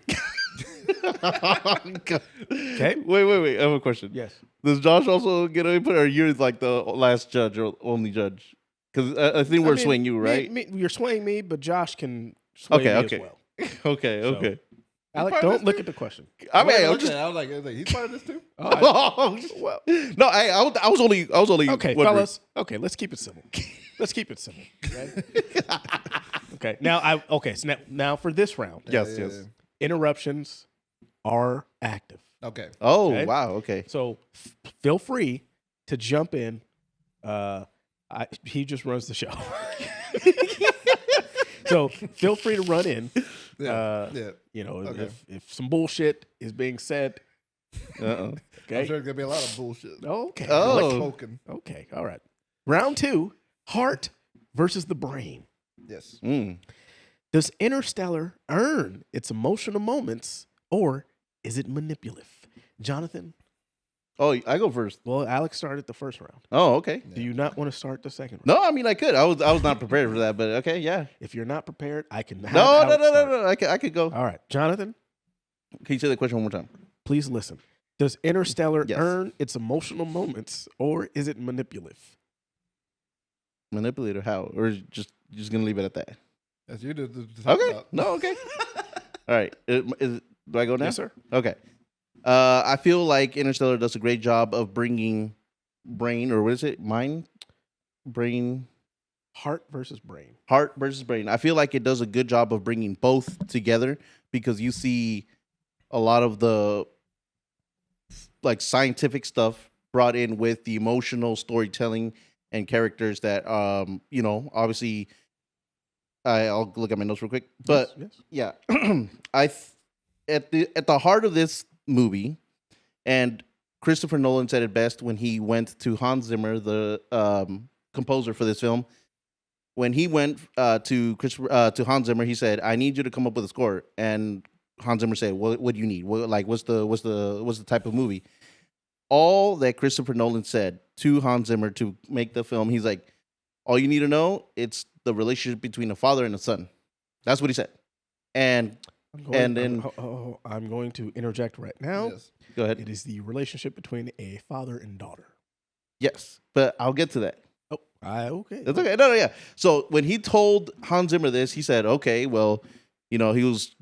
Okay. Wait. I have a question. Yes. Does Josh also get input, or you're like the last judge or only judge? Because I think we're swaying you, right? You're swaying me, but Josh can sway me as well. Okay. Alec, don't look at the question. I mean, I was like, he's part of this too. Well, no, I was only. okay, wondering. fellas. Okay, let's keep it simple. Okay. Okay. So now for this round, Yes. interruptions are active. Okay. Oh, Okay. wow. Okay. So feel free to jump in. He just runs the show. So feel free to run in. Yeah. You know, Okay. if some bullshit is being said. Uh-oh. Okay. I'm sure there's gonna be a lot of bullshit. Okay. Oh. Like smoking. Okay. All right. Round 2, heart versus the brain. Yes. Does Interstellar earn its emotional moments, or is it manipulative? Jonathan? Oh, I go first. Well, Alex started the first round. Oh, okay. Do you not want to start the second round? No, I mean I could. I was not prepared for that, but okay, yeah. If you're not prepared, I can have No. Alex start. I could go. All right. Jonathan, Can you say the question one more time? please listen. Does Interstellar Yes. earn its emotional moments, or is it manipulative? Manipulator? How? Or just gonna leave it at that? That's you to talk Okay. about. No. Okay. All right. Do I go now? Yes, sir. Okay. I feel like Interstellar does a great job of bringing brain, or what is it? Brain. Heart versus brain. Heart versus brain. I feel like it does a good job of bringing both together, because you see a lot of the like scientific stuff brought in with the emotional storytelling and characters that you know, obviously I'll look at my notes real quick. But yes. yeah, at the heart of this movie, and Christopher Nolan said it best when he went to Hans Zimmer, the composer for this film. When he went to Hans Zimmer, he said, "I need you to come up with a score." And Hans Zimmer said, "What do you need? What's the type of movie?" All that Christopher Nolan said to Hans Zimmer to make the film, he's like, "All you need to know, it's the relationship between a father and a son." That's what he said. And I'm going to interject right now. Yes. go ahead. It is the relationship between a father and daughter. Yes, but I'll get to that. Oh, okay. That's okay. No, yeah. So when he told Hans Zimmer this, he said, "Okay, well, he was,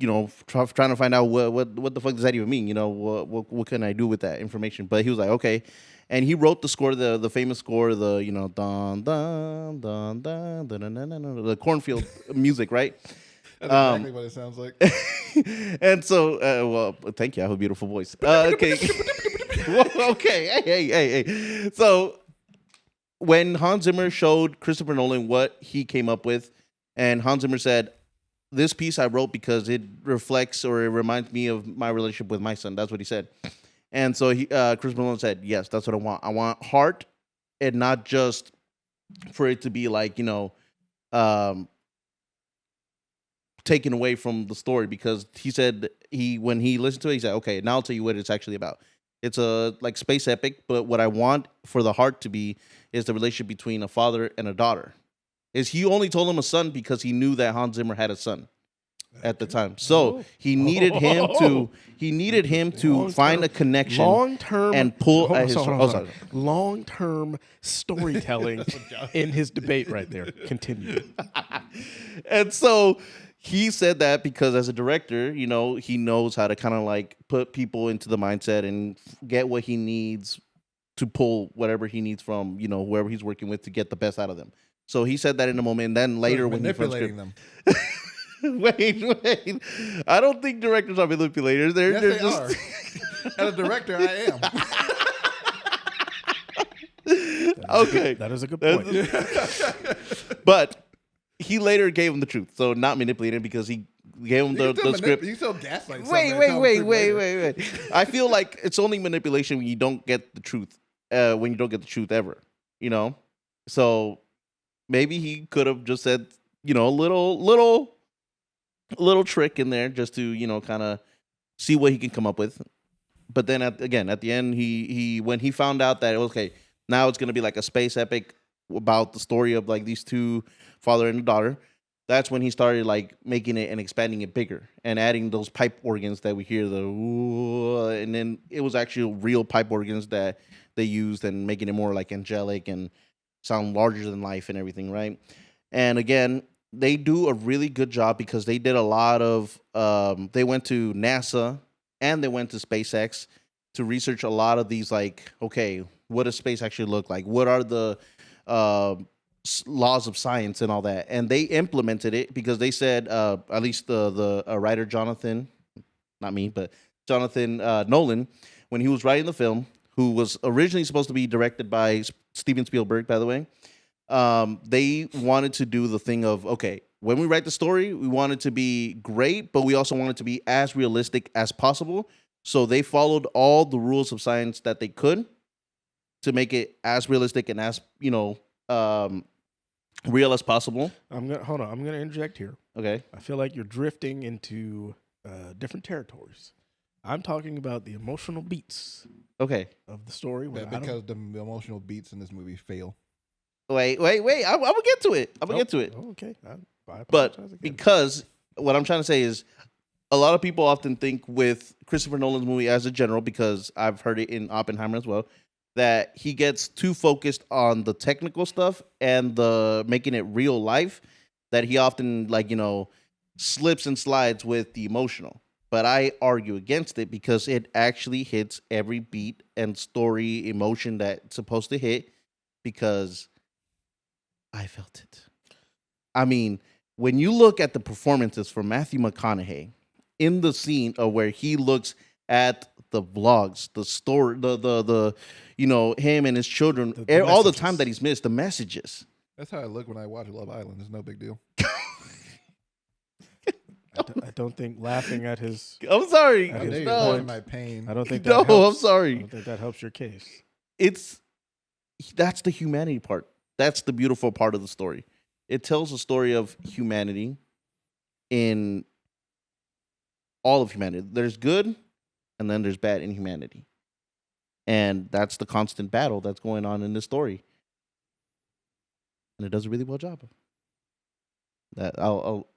trying to find out what the fuck does that even mean? What can I do with that information?" But he was like, "Okay," and he wrote the score, the famous score, the dun dun dun dun dun dun dun dun, the cornfield music, right? That's exactly what it sounds like. And so, well, thank you. I have a beautiful voice. Okay, okay, hey. So when Hans Zimmer showed Christopher Nolan what he came up with, and Hans Zimmer said, "This piece I wrote because it reflects or it reminds me of my relationship with my son." That's what he said. And so Christopher Nolan said, "Yes, that's what I want. I want heart, and not just for it to be like, taken away from the story." Because he said when he listened to it, he said, "Okay, now I'll tell you what it's actually about. It's a like space epic, but what I want for the heart to be is the relationship between a father and a daughter." He only told him a son because he knew that Hans Zimmer had a son at the time. So he needed him to find a connection Long-term and pull hold at on, his. hold on, Oh, hold on. sorry. Long-term storytelling in his debate right there. Continue. And so he said that because as a director, he knows how to kind of like put people into the mindset and get what he needs to pull whatever he needs from, whoever he's working with to get the best out of them. So he said that in a moment. And then later when he manipulating them. Wait. I don't think directors are manipulators. They're Yes, they just are. As a director, I am. okay. That is a good point. But he later gave him the truth. So not manipulating because he gave him the script. You still gaslight. Wait. I feel like it's only manipulation when you don't get the truth. When you don't get the truth ever. So maybe he could have just said, a little trick in there just to, kind of see what he can come up with. But then at the end, he when he found out that okay, now it's gonna be like a space epic about the story of like these two, father and a daughter. That's when he started like making it and expanding it bigger and adding those pipe organs that we hear and then it was actually real pipe organs that they used and making it more like angelic and sound larger than life and everything, right? And again, they do a really good job because they did a lot of they went to NASA and they went to SpaceX to research a lot of these like, okay, what does space actually look like? What are the laws of science and all that? And they implemented it because they said, at least the writer Jonathan, not me, but Jonathan Nolan, when he was writing the film, who was originally supposed to be directed by Steven Spielberg, by the way, they wanted to do the thing of, okay, when we write the story, we want it to be great, but we also want it to be as realistic as possible. So they followed all the rules of science that they could to make it as realistic and as, real as possible. I'm gonna interject here. Okay. I feel like you're drifting into different territories. I'm talking about the emotional beats Okay. of the story. Yeah, because the emotional beats in this movie fail. Wait. I'm gonna get to it. Oh, okay. I But apologize again. because what I'm trying to say is a lot of people often think with Christopher Nolan's movie as a general, because I've heard it in Oppenheimer as well, that he gets too focused on the technical stuff and the making it real life, that he often slips and slides with the emotional. But I argue against it because it actually hits every beat and story emotion that it's supposed to hit, because I felt it. I mean, when you look at the performances from Matthew McConaughey in the scene of where he looks at the vlogs, the story, the him and his children, all the time that he's missed, the messages. That's how I look when I watch Love Island. It's no big deal. I don't think laughing at his. I'm sorry. At How his dare you No. laugh at point, my pain? I don't think No, that helps. I'm sorry. I don't think that helps your case. That's the humanity part. That's the beautiful part of the story. It tells a story of humanity in all of humanity. There's good and then there's bad in humanity. And that's the constant battle that's going on in this story. And it does a really well job. That I'll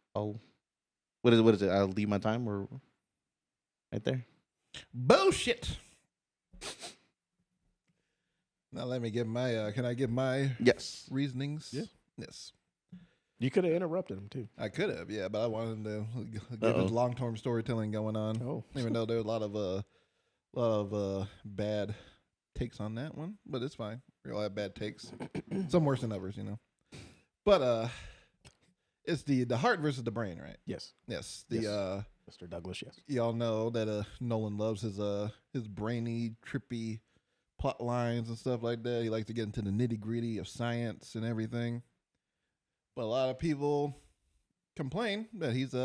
what is it? I'll leave my time or right there. Bullshit. Now let me give my. Can I give my Yes. reasonings? Yeah. Yes. You could have interrupted him too. I could have, yeah, but I wanted to give his long-term storytelling going on. Oh. Even though there's a lot of bad takes on that one, but it's fine. We all have bad takes, some worse than others, you know. But it's the heart versus the brain, right? Yes, Yes. Mr. Douglas. Yes. Y'all know that Nolan loves his brainy, trippy plot lines and stuff like that. He likes to get into the nitty-gritty of science and everything. But a lot of people complain that he's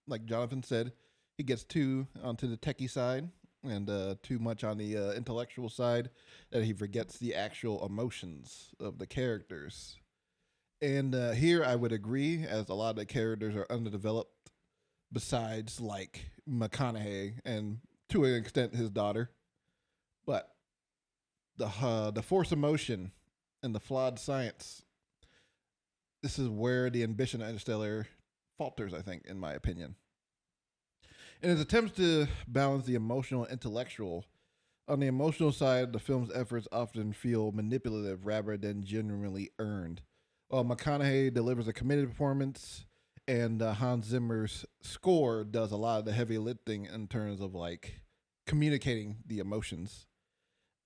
like Jonathan said, he gets too onto the techie side and too much on the intellectual side, that he forgets the actual emotions of the characters. And here I would agree, as a lot of the characters are underdeveloped, besides like McConaughey and to an extent his daughter. But the force of motion and the flawed science, this is where the ambition of Interstellar falters, I think, in my opinion. In his attempts to balance the emotional and intellectual, on the emotional side, the film's efforts often feel manipulative rather than genuinely earned. While McConaughey delivers a committed performance, and Hans Zimmer's score does a lot of the heavy lifting in terms of like communicating the emotions.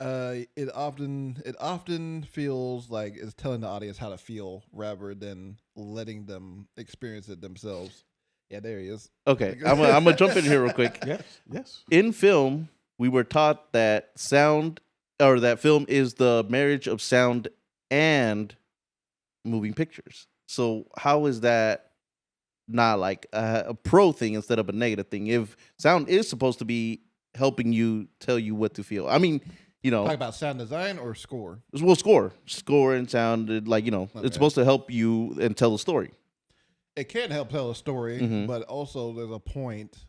It often feels like it's telling the audience how to feel rather than letting them experience it themselves. Yeah, there he is. Okay, I'm gonna jump in here real quick. Yes. In film, we were taught that that film is the marriage of sound and moving pictures. So how is that not like a pro thing instead of a negative thing? If sound is supposed to be helping you tell you what to feel, I mean, you know, Talk about sound design or score? well, score and sound, like, you know, Okay. it's supposed to help you and tell a story. It can help tell a story, Mhm. but also there's a point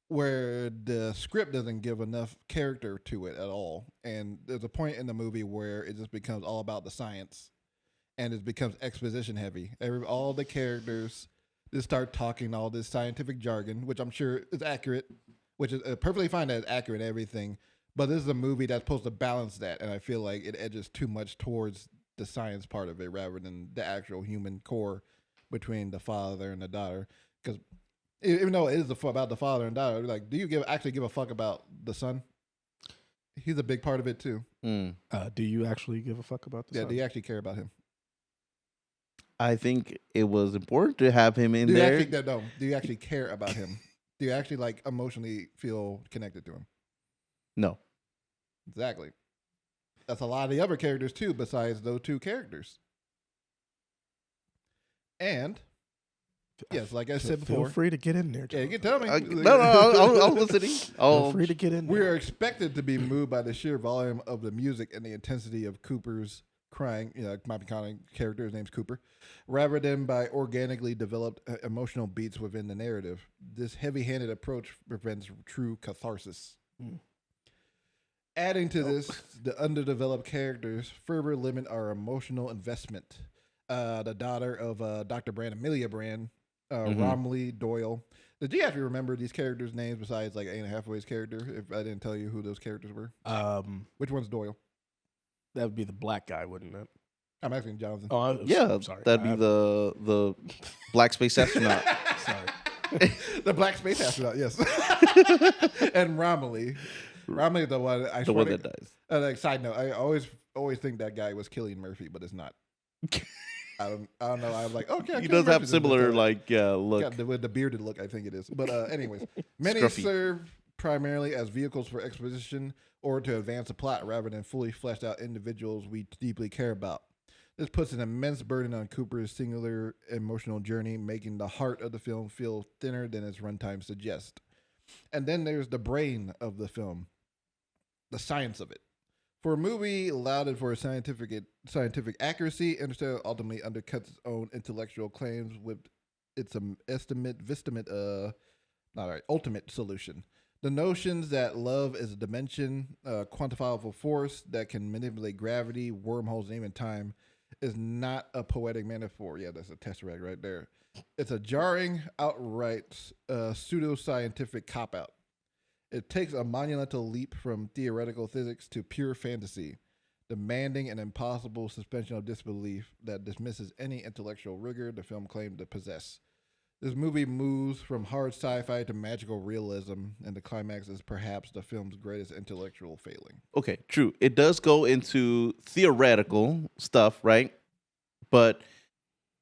where the script doesn't give enough character to it at all. And there's a point in the movie where it just becomes all about the science and it becomes exposition heavy. All the characters just start talking all this scientific jargon, which I'm sure is accurate, which is perfectly fine that it's accurate and everything. But this is a movie that's supposed to balance that. And I feel like it edges too much towards the science part of it rather than the actual human core between the father and the daughter. Because even though it is about the father and daughter, like, do you actually give a fuck about the son? He's a big part of it too. Do you actually give a fuck about this? Yeah, do you actually care about him? I think it was important to have him in Do there. you actually care about him? Do you actually like emotionally feel connected to him? No. Exactly. That's a lot of the other characters too, besides those two characters. And yes, like I said before, feel free to get in there. yeah, you John. can tell me. I'm listening. Feel free to get in We there. are expected to be moved by the sheer volume of the music and the intensity of Cooper's crying. You know, my iconic character, his name's Cooper, rather than by organically developed emotional beats within the narrative. This heavy-handed approach prevents true catharsis. Adding to this, the underdeveloped characters further limit our emotional investment. The daughter of Dr. Brand, Amelia Brand, Romley Doyle. Did you actually remember these characters' names besides like Anne Hathaway's character? If I didn't tell you who those characters were, which one's Doyle? That would be the black guy, wouldn't it? I'm asking Jonathan. Oh, Yeah, sorry. that'd be the black space astronaut. Sorry. The black space astronaut, yes. And Romley. Romley is the one. The one that dies. Like, side note, I always think that guy was Cillian Murphy, but it's not. I don't know. I'm like, okay. He Cillian does have Murphy's in similar this, look. yeah, with the bearded look, I think it is. But anyways, many Scruffy. serve primarily as vehicles for exposition or to advance a plot rather than fully fleshed out individuals we deeply care about. This puts an immense burden on Cooper's singular emotional journey, making the heart of the film feel thinner than its runtime suggests. And then there's the brain of the film, the science of it. For a movie lauded for scientific accuracy, Interstellar ultimately undercuts its own intellectual claims with its ultimate solution. The notions that love is a dimension, quantifiable force that can manipulate gravity, wormholes, and even time is not a poetic metaphor. Yeah, that's a tesseract right there. It's a jarring, outright pseudoscientific cop-out. It takes a monumental leap from theoretical physics to pure fantasy, demanding an impossible suspension of disbelief that dismisses any intellectual rigor the film claimed to possess. This movie moves from hard sci-fi to magical realism, and the climax is perhaps the film's greatest intellectual failing. Okay, true. It does go into theoretical stuff, right? But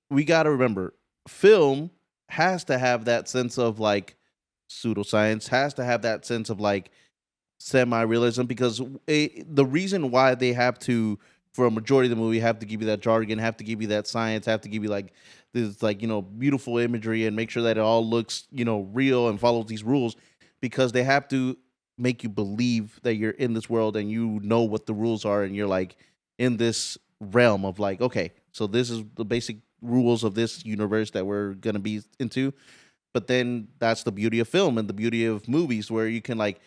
we got to remember, film has to have that sense of like pseudoscience, has to have that sense of like semi-realism, because the reason why they have to, for a majority of the movie, have to give you that jargon, have to give you that science, have to give you like this like, beautiful imagery and make sure that it all looks, real and follows these rules, because they have to make you believe that you're in this world and you know what the rules are, and you're like in this realm of like, okay, so this is the basic rules of this universe that we're going to be into. But then that's the beauty of film and the beauty of movies, where you can like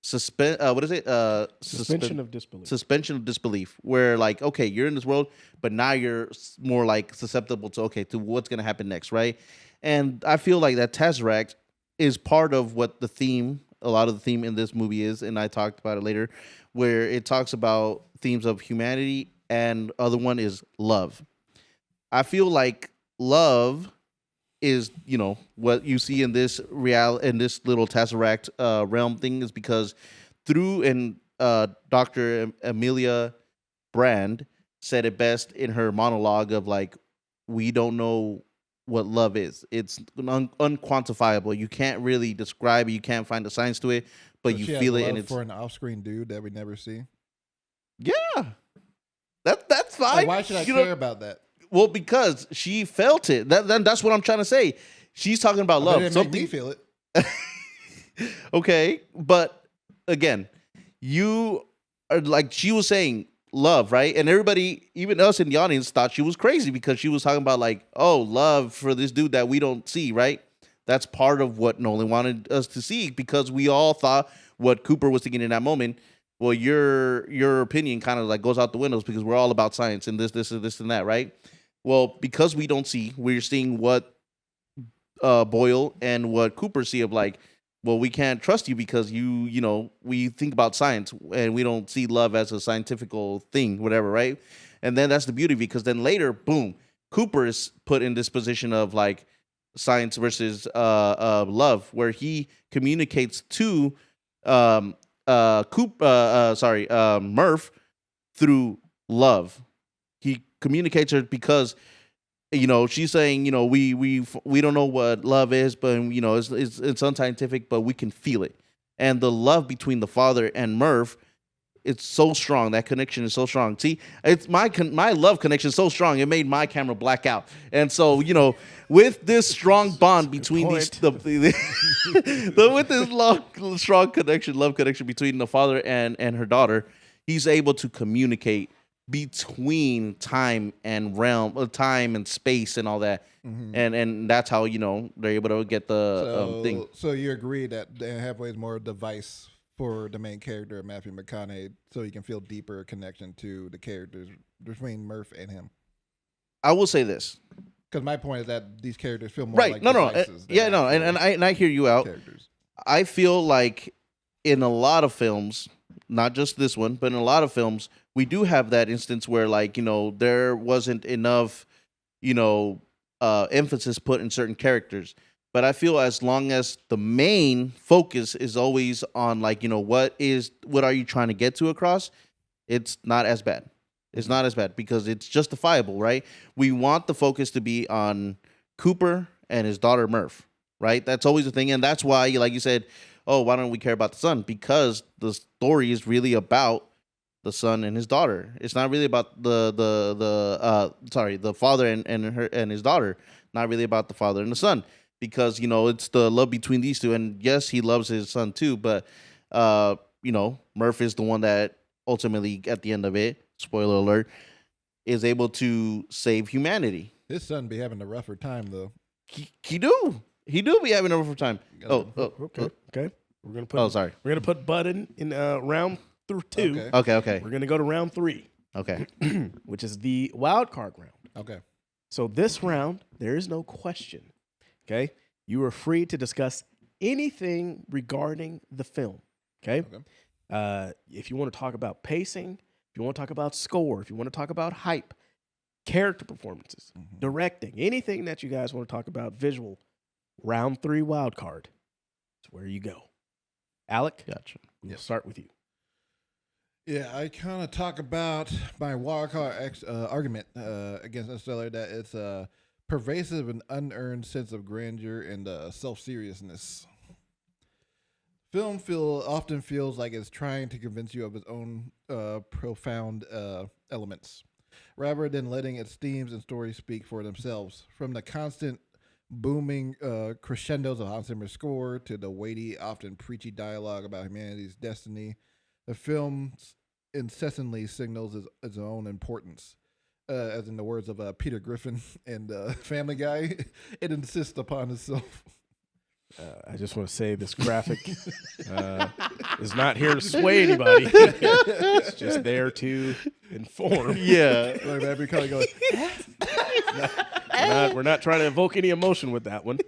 suspension of disbelief. Suspension of disbelief, where like, okay, you're in this world, but now you're more like susceptible to what's going to happen next, right? And I feel like that Tesseract is part of what a lot of the theme in this movie is, and I talked about it later, where it talks about themes of humanity, and other one is love. I feel like love is, what you see in this little Tesseract realm thing, is because Dr. Amelia Brand said it best in her monologue of like, we don't know what love is. It's unquantifiable. You can't really describe it. You can't find the science to it, but you feel it. And it's for an off-screen dude that we never see. Yeah, that's fine. Like, why should I care about that? Well, because she felt it. That's what I'm trying to say. She's talking about love. It make me feel it. Okay, but again, you are like, she was saying love, right? And everybody, even us in the audience, thought she was crazy because she was talking about like, oh, love for this dude that we don't see, right? That's part of what Nolan wanted us to see, because we all thought what Cooper was thinking in that moment. Well, your opinion kind of like goes out the windows, because we're all about science and this and that, right? Well, because we don't see, we're seeing what Boyle and what Cooper see of like, well, we can't trust you because we think about science and we don't see love as a scientific thing, whatever, right? And then that's the beauty, because then later, boom, Cooper is put in this position of like science versus love, where he communicates to Murph through love. He communicates her because she's saying we don't know what love is, but it's unscientific, but we can feel it. And the love between the father and Murph, it's so strong. That connection is so strong. See, it's my love connection is so strong. It made my camera black out. And so with this strong bond between with this strong love connection between the father and her daughter, he's able to communicate between time and time and space and all that, and that's how they're able to get the thing. So you agree that Dan Hathaway is more a device for the main character, Matthew McConaughey, so you can feel deeper connection to the characters between Murph and him. I will say this, because my point is that these characters feel more right. like devices. And I hear you out. Characters. I feel like in a lot of films, not just this one, but in a lot of films, we do have that instance where like, there wasn't enough, emphasis put in certain characters. But I feel as long as the main focus is always on like, what are you trying to get to across? It's not as bad. It's not as bad because it's justifiable, right? We want the focus to be on Cooper and his daughter Murph, right? That's always the thing. And that's why, like you said, oh, why don't we care about the son? Because the story is really about the son and his daughter. It's not really about the father and his daughter. Not really about the father and the son, because it's the love between these two. And yes, he loves his son too, but Murph is the one that ultimately, at the end of it, spoiler alert, is able to save humanity. His son be having a rougher time though. He do be having a rougher time. Okay. We're gonna put. Oh, sorry. We're gonna put Bud in round through 2. Okay. We're gonna go to round 3. Okay. Which is the wild card round. Okay. So this round, there is no question. Okay, you are free to discuss anything regarding the film. Okay. If you want to talk about pacing, if you want to talk about score, if you want to talk about hype, character performances, directing, anything that you guys want to talk about, visual, round 3 wild card is where you go. Alec, Gotcha. We'll start with you. Yeah, I kind of talk about my wildcard argument against Interstellar, that it's a pervasive and unearned sense of grandeur and self-seriousness. Film often feels like it's trying to convince you of its own profound elements, rather than letting its themes and stories speak for themselves. From the constant booming crescendos of Hans Zimmer's score to the weighty, often preachy dialogue about humanity's destiny, the film incessantly signals its own importance. As in the words of Peter Griffin and Family Guy, it insists upon itself. I just want to say this graphic is not here to sway anybody. It's just there to inform. Yeah. Like that, we kind of go, We're not trying to evoke any emotion with that one.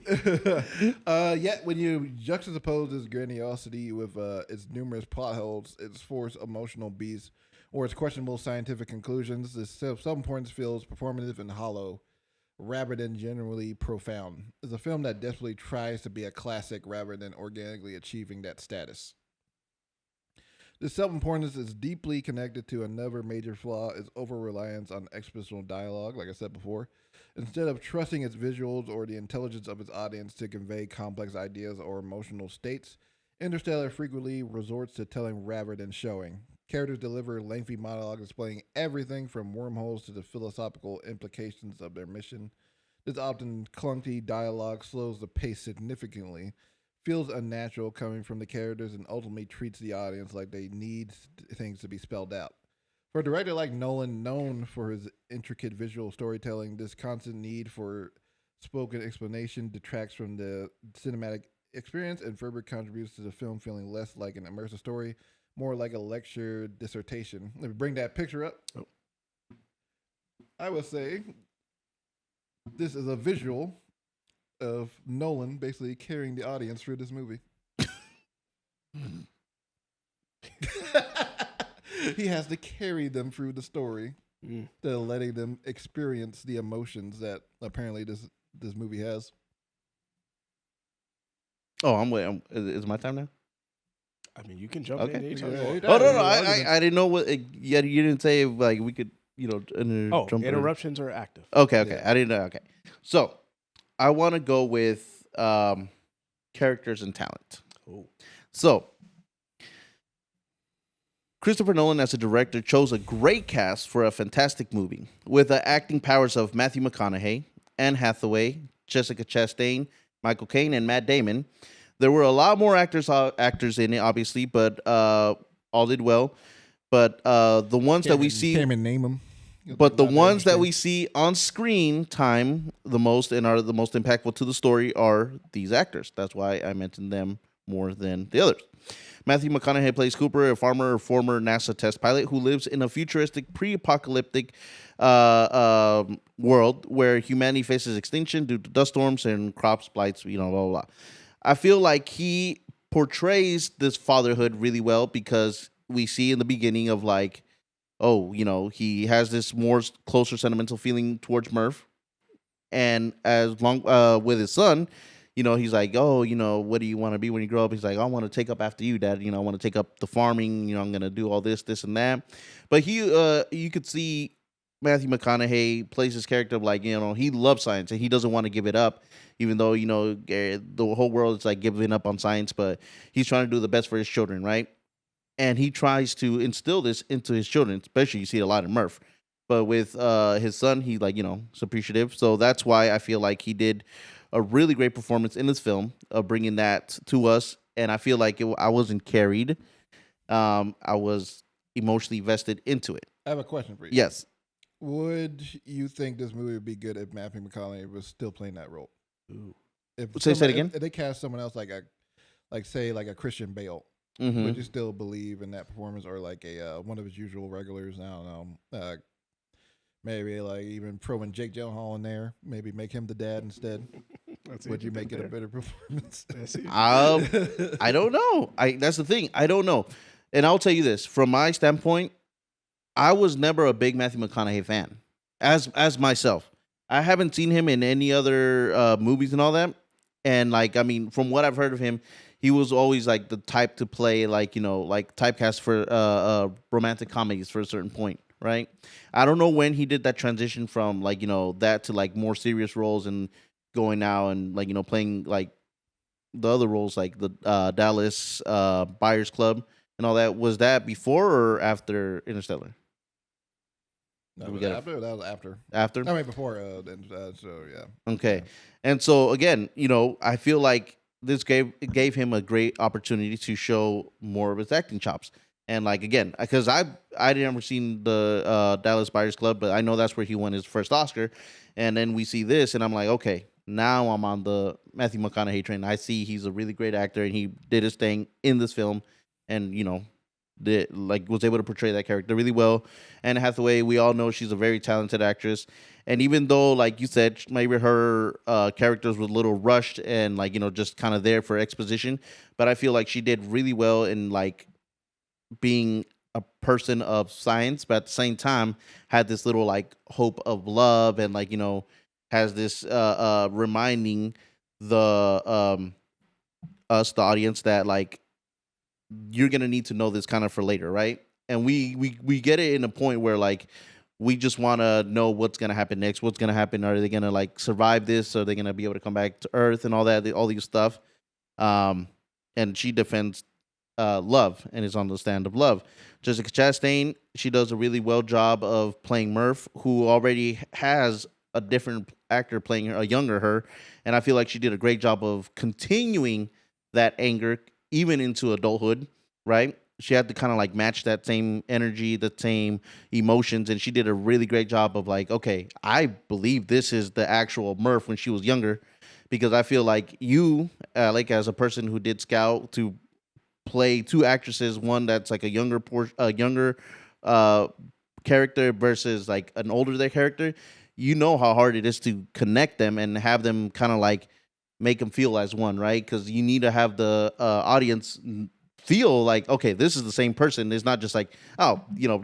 yet when you juxtapose its grandiosity with its numerous plot holes, its forced emotional beats, or its questionable scientific conclusions, this self-importance feels performative and hollow, rather than genuinely profound. It's a film that desperately tries to be a classic rather than organically achieving that status. This self-importance is deeply connected to another major flaw: its over-reliance on expositional dialogue, like I said before. Instead of trusting its visuals or the intelligence of its audience to convey complex ideas or emotional states, Interstellar frequently resorts to telling rather than showing. Characters deliver lengthy monologues explaining everything from wormholes to the philosophical implications of their mission. This often clunky dialogue slows the pace significantly, feels unnatural coming from the characters, and ultimately treats the audience like they need things to be spelled out. For a director like Nolan, known for his intricate visual storytelling, this constant need for spoken explanation detracts from the cinematic experience and further contributes to the film feeling less like an immersive story, more like a lecture dissertation. Let me bring that picture up. I would say this is a visual of Nolan basically carrying the audience through this movie. He has to carry them through the story, letting them experience the emotions that apparently this movie has. Oh, I'm waiting. Is it my time now? I mean, you can jump Okay. in anytime. Oh no, I didn't know what. Yeah, you didn't say if, like, we could, jump in. Interruptions are active. Okay, Yeah. I didn't know. Okay, so I want to go with characters and talent. Oh. So Christopher Nolan, as a director, chose a great cast for a fantastic movie with the acting powers of Matthew McConaughey, Anne Hathaway, Jessica Chastain, Michael Caine, and Matt Damon. There were a lot more actors in it, obviously, but all did well. But the ones that we see, Can't even name them. but the ones that we see on screen time the most and are the most impactful to the story are these actors. That's why I mentioned them more than the others. Matthew McConaughey plays Cooper, a former NASA test pilot who lives in a futuristic, pre-apocalyptic world where humanity faces extinction due to dust storms and crops blights, blah, blah, blah. I feel like he portrays this fatherhood really well because we see in the beginning of like, he has this more closer sentimental feeling towards Murph. And as long with his son, he's like, what do you want to be when you grow up? He's like, I want to take up after you, Dad. I want to take up the farming. I'm going to do all this, and that. But you could see Matthew McConaughey plays his character like, he loves science and he doesn't want to give it up, even though, the whole world is like giving up on science, but he's trying to do the best for his children, right? and he tries to instill this into his children. Especially, you see it a lot in Murph, but with his son, he like is appreciative. So that's why I feel like he did a really great performance in this film of bringing that to us. And I feel like I wasn't carried. I was emotionally vested into it. I have a question for you. Yes. Would you think this movie would be good if Matthew McConaughey was still playing that role? Ooh. Say that again? If they cast someone else like a Christian Bale, Mm-hmm. would you still believe in that performance, or like a one of his usual regulars? I don't know. Maybe like even throw in Jake Gyllenhaal in there. Maybe make him the dad instead. Would you make it a better performance? I don't know. That's the thing. I don't know. And I'll tell you this, from my standpoint, I was never a big Matthew McConaughey fan, as myself. I haven't seen him in any other movies and all that. And like, I mean, from what I've heard of him, he was always like the type to play like typecast for romantic comedies for a certain point, right? I don't know when he did that transition from like that to like more serious roles and going now and like playing like the other roles like the Dallas Buyers Club and all that. Was that before or after Interstellar? No, that was after. After? I mean, before. So yeah. Okay, and so again, I feel like this gave him a great opportunity to show more of his acting chops. And like again, because I never seen the Dallas Buyers Club, but I know that's where he won his first Oscar. And then we see this, and I'm like, okay, now I'm on the Matthew McConaughey train. I see he's a really great actor, and he did his thing in this film, and was able to portray that character really well. Anne Hathaway, we all know she's a very talented actress. And even though, like you said, maybe her characters were a little rushed and like just kind of there for exposition, but I feel like she did really well in like being a person of science, but at the same time had this little like hope of love and like has this reminding the us, the audience, that like you're gonna need to know this kind of for later, right? And we get it in a point where like we just want to know what's gonna happen next. What's gonna happen? Are they gonna like survive this? Are they gonna be able to come back to Earth and all that? All these stuff. And she defends love and is on the stand of love. Jessica Chastain, she does a really well job of playing Murph, who already has a different actor playing a younger her, and I feel like she did a great job of continuing that anger even into adulthood, right? She had to kind of like match that same energy, the same emotions, and she did a really great job of like, okay, I believe this is the actual Murph when she was younger, because I feel like you, like as a person who did Scout, to play two actresses, one that's like a younger character versus like an older character, how hard it is to connect them and have them kind of like make them feel as one, right? Because you need to have the audience feel like, okay, this is the same person. It's not just like,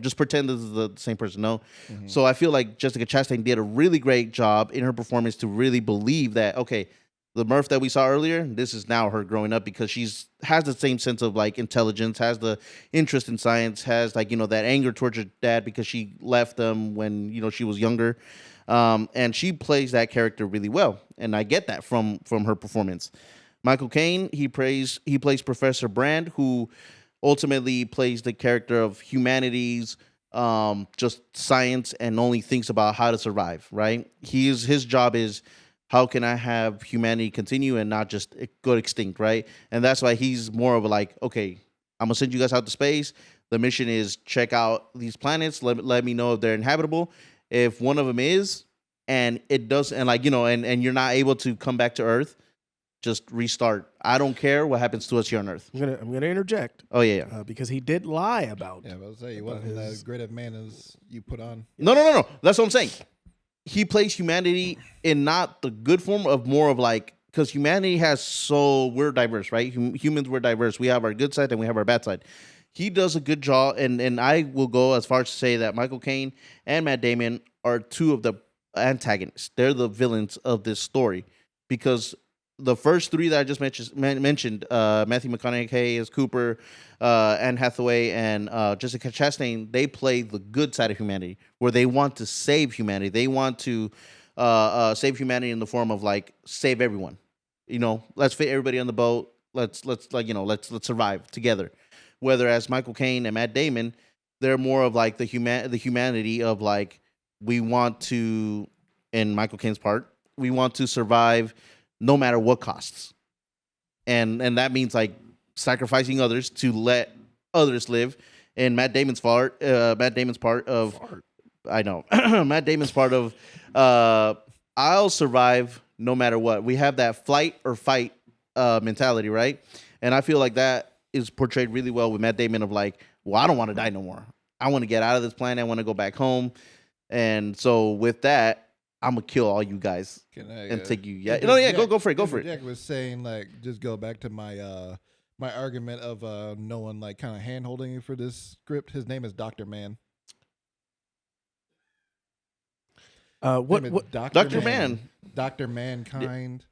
just pretend this is the same person. No. Mm-hmm. So I feel like Jessica Chastain did a really great job in her performance to really believe that, okay, the Murph that we saw earlier, this is now her growing up, because has the same sense of like intelligence, has the interest in science, has like, that anger towards her dad because she left them when, she was younger. And she plays that character really well. And I get that from her performance. Michael Caine, he plays Professor Brand, who ultimately plays the character of humanity's just science and only thinks about how to survive, right? His job is, how can I have humanity continue and not just go extinct, right? And that's why he's more of a like, okay, I'm going to send you guys out to space. The mission is check out these planets. Let me know if they're inhabitable. If one of them is, and it does, and like, and you're not able to come back to Earth, just restart. I don't care what happens to us here on Earth. I'm gonna interject. Oh yeah. Because he did lie about. Yeah, I was say he wasn't as great a man as you put on. No. That's what I'm saying. He plays humanity in not the good form of more of like, because humanity we're diverse, right? Humans, we're diverse. We have our good side and we have our bad side. He does a good job, and I will go as far as to say that Michael Caine and Matt Damon are two of the antagonists. They're the villains of this story, because the first three that I just mentioned, Matthew McConaughey as Cooper, Anne Hathaway, and Jessica Chastain, they play the good side of humanity, where they want to save humanity. They want to save humanity in the form of like save everyone. Let's fit everybody on the boat. Let's survive together. Whereas Michael Caine and Matt Damon, they're more of like the humanity of like we want to, in Michael Caine's part, we want to survive no matter what costs, and that means like sacrificing others to let others live. And Matt Damon's part of I know Matt Damon's part of I'll survive no matter what. We have that flight or fight mentality, right? And I feel like that is portrayed really well with Matt Damon of like, well, I don't want to die no more. I want to get out of this planet. I want to go back home. And so with that, I'm gonna kill all you guys and take you. Yeah, no, yeah, go for it. Go for it. Jack was saying like, just go back to my my argument of no one like kind of hand holding you for this script. His name is Dr. Man. What Dr. Man? Dr. Mankind.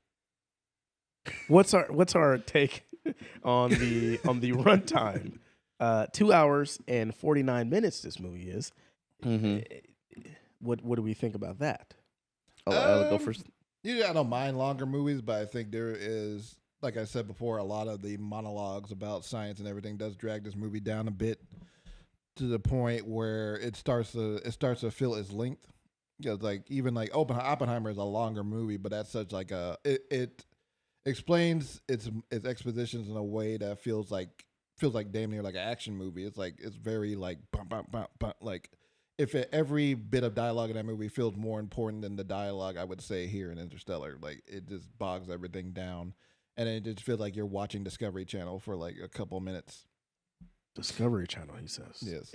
What's our take on the runtime? 2 hours and 49 minutes. This movie is. Mm-hmm. What do we think about that? I'll go first. I don't mind longer movies, but I think there is, like I said before, a lot of the monologues about science and everything does drag this movie down a bit to the point where it starts to feel its length. Because like even like Oppenheimer is a longer movie, but that's such like it explains its expositions in a way that feels like damn near like an action movie. It's like it's very like bum, bum, bum, bum, like if every bit of dialogue in that movie feels more important than the dialogue, I would say here in Interstellar, like it just bogs everything down, and it just feels like you're watching Discovery Channel for like a couple minutes. Discovery Channel, he says. Yes.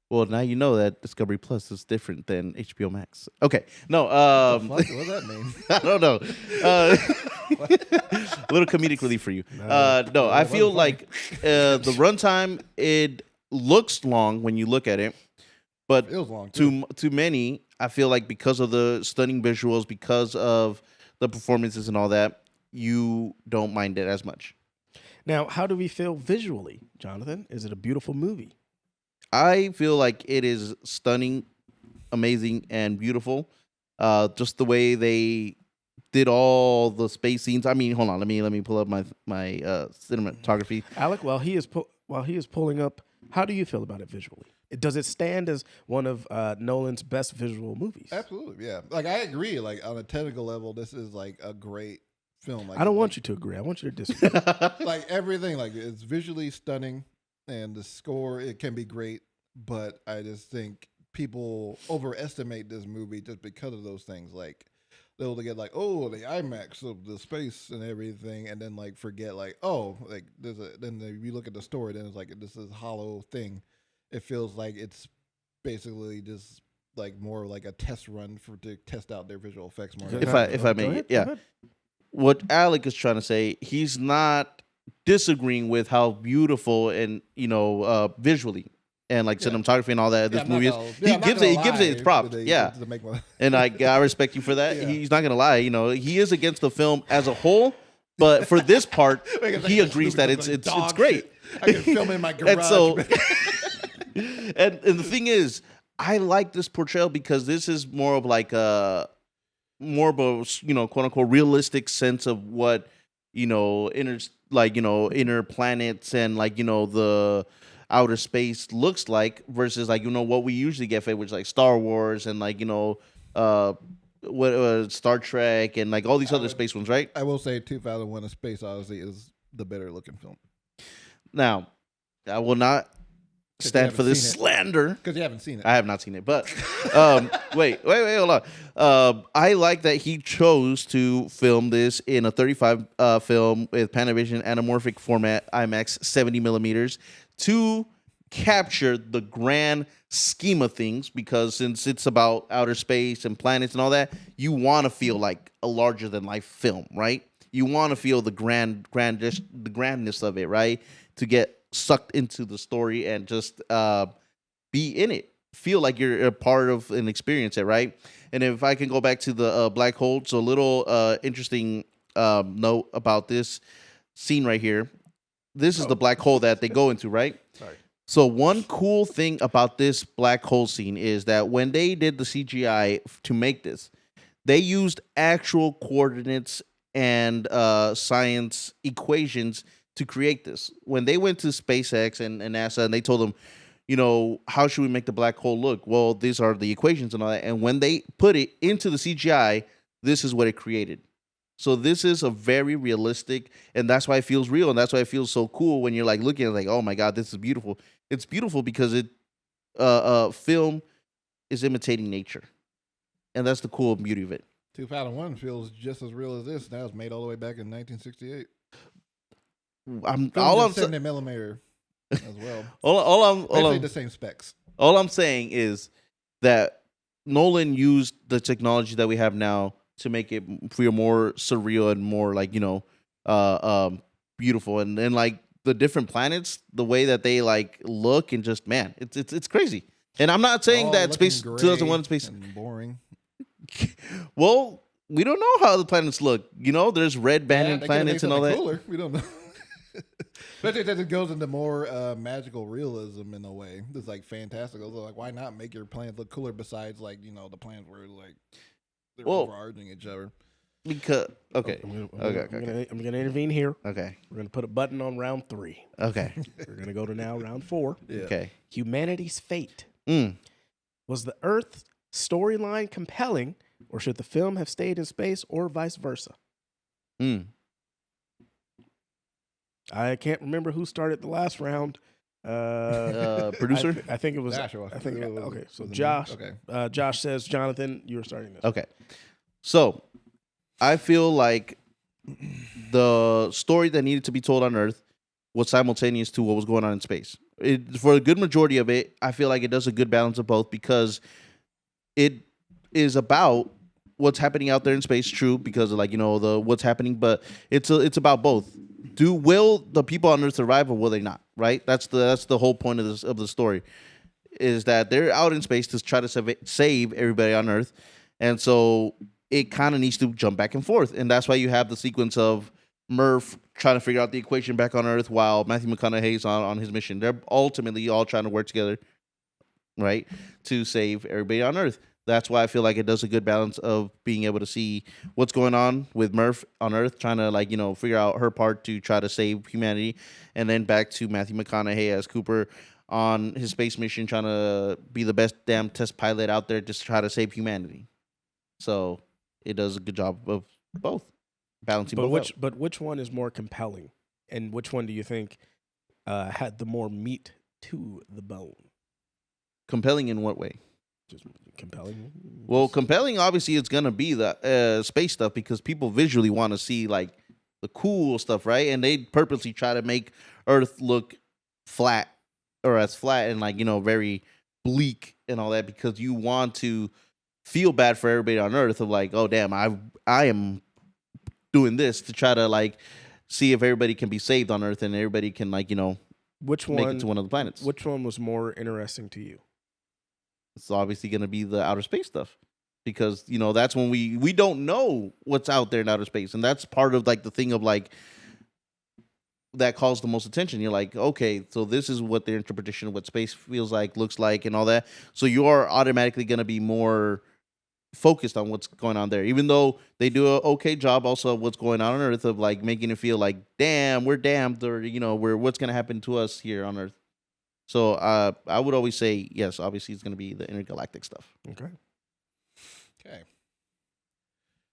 Well, now you know that Discovery Plus is different than HBO Max. Okay, no. What does that mean? I don't know. A little comedic relief for you. No, I feel like the runtime, it looks long when you look at it, but It feels long to many, I feel like because of the stunning visuals, because of the performances and all that, you don't mind it as much. Now, how do we feel visually, Jonathan? Is it a beautiful movie? I feel like it is stunning, amazing, and beautiful. Just the way they did all the space scenes. I mean, hold on, let me pull up my cinematography. Alec, while he is pulling up, how do you feel about it visually? Does it stand as one of Nolan's best visual movies? Absolutely, yeah. Like I agree. Like on a technical level, this is like a great film. Like I don't want you to agree. I want you to disagree. like everything. Like it's visually stunning, and the score it can be great. But I just think people overestimate this movie just because of those things. Like they'll get like, oh, the IMAX of the space and everything, and then like forget like, oh, like you look at the story, then it's like this is hollow thing. It feels like it's basically just like more like a test run to test out their visual effects more. If I may, yeah. What Alec is trying to say, he's not disagreeing with how beautiful and visually and like cinematography and all that this movie is. He gives it its props. Yeah, and I respect you for that. Yeah. He's not gonna lie. He is against the film as a whole, but for this part, he agrees that it's great. I can film in my garage. And so, and the thing is, I like this portrayal because this is more of a quote unquote realistic sense of what inner planets and the outer space looks like versus what we usually get, which like Star Wars and Star Trek and all these other space ones, right? I will say 2001: A Space Odyssey is the better looking film. Now, I will not stand for this slander because you haven't seen it. I have not seen it, but wait, hold on. I like that he chose to film this in a 35 film with Panavision anamorphic format, IMAX 70 millimeters, to capture the grand scheme of things. Because since it's about outer space and planets and all that, you want to feel like a larger than life film, right? You want to feel the grandness of it, right? To get sucked into the story and just be in it, feel like you're a part of and experience it, right? And if I can go back to the black hole, so a little interesting note about this scene right here. This is the black hole that they go into, right? Sorry. So one cool thing about this black hole scene is that when they did the CGI to make this, they used actual coordinates and science equations to create this. When they went to SpaceX and NASA and they told them, how should we make the black hole look? Well, these are the equations and all that. And when they put it into the CGI, this is what it created. So this is a very realistic, and that's why it feels real, and that's why it feels so cool when you're like looking at it like, oh my God, this is beautiful. It's beautiful because film is imitating nature, and that's the cool beauty of it. 2001 feels just as real as this. That was made all the way back in 1968. All I'm 70 millimeter as well. all the same specs. All I'm saying is that Nolan used the technology that we have now to make it feel more surreal and more like, beautiful. And then like the different planets, the way that they like look and just, man, it's crazy. And I'm not saying that Space 2001 Space boring. Well, we don't know how the planets look. There's red banded planets and all that. Cooler. We don't know. But it goes into more magical realism in a way. It's like fantastical. So like, why not make your planet look cooler? Besides, like the planets where like they're overarching each other. Because okay, I'm gonna intervene here. Okay, we're gonna put a button on round 3. Okay, we're gonna go to now round 4. Yeah. Okay, humanity's fate. Was the Earth storyline compelling, or should the film have stayed in space, or vice versa? I can't remember who started the last round. Producer? I think it was. Josh, Okay, so Josh. Okay. Josh says, Jonathan, you're starting this. Okay, so I feel like the story that needed to be told on Earth was simultaneous to what was going on in space. For a good majority of it, I feel like it does a good balance of both because it is about what's happening out there in space. True, because of the what's happening, but it's about both. Will the people on Earth survive or will they not? Right. That's the whole point of the story, is that they're out in space to try to save everybody on Earth, and so it kind of needs to jump back and forth, and that's why you have the sequence of Murph trying to figure out the equation back on Earth while Matthew McConaughey's on his mission. They're ultimately all trying to work together, right, to save everybody on Earth. That's why I feel like it does a good balance of being able to see what's going on with Murph on Earth, trying to figure out her part to try to save humanity, and then back to Matthew McConaughey as Cooper on his space mission, trying to be the best damn test pilot out there, just to try to save humanity. So it does a good job of both balancing. But which one is more compelling, and which one do you think had the more meat to the bone? Compelling in what way? Just compelling. Well, compelling obviously it's gonna be the space stuff because people visually want to see like the cool stuff, right? And they purposely try to make Earth look flat or as flat and very bleak and all that because you want to feel bad for everybody on Earth of like, oh damn, I am doing this to try to see if everybody can be saved on Earth and everybody can make it to one of the planets. Which one was more interesting to you? It's obviously going to be the outer space stuff because, that's when we don't know what's out there in outer space. And that's part of the thing of that calls the most attention. You're like, okay, so this is what their interpretation of what space feels like, looks like and all that. So you are automatically going to be more focused on what's going on there, even though they do an okay job also of what's going on Earth of making it feel like, damn, we're damned or, what's going to happen to us here on Earth. So I would always say, yes, obviously it's going to be the intergalactic stuff. Okay.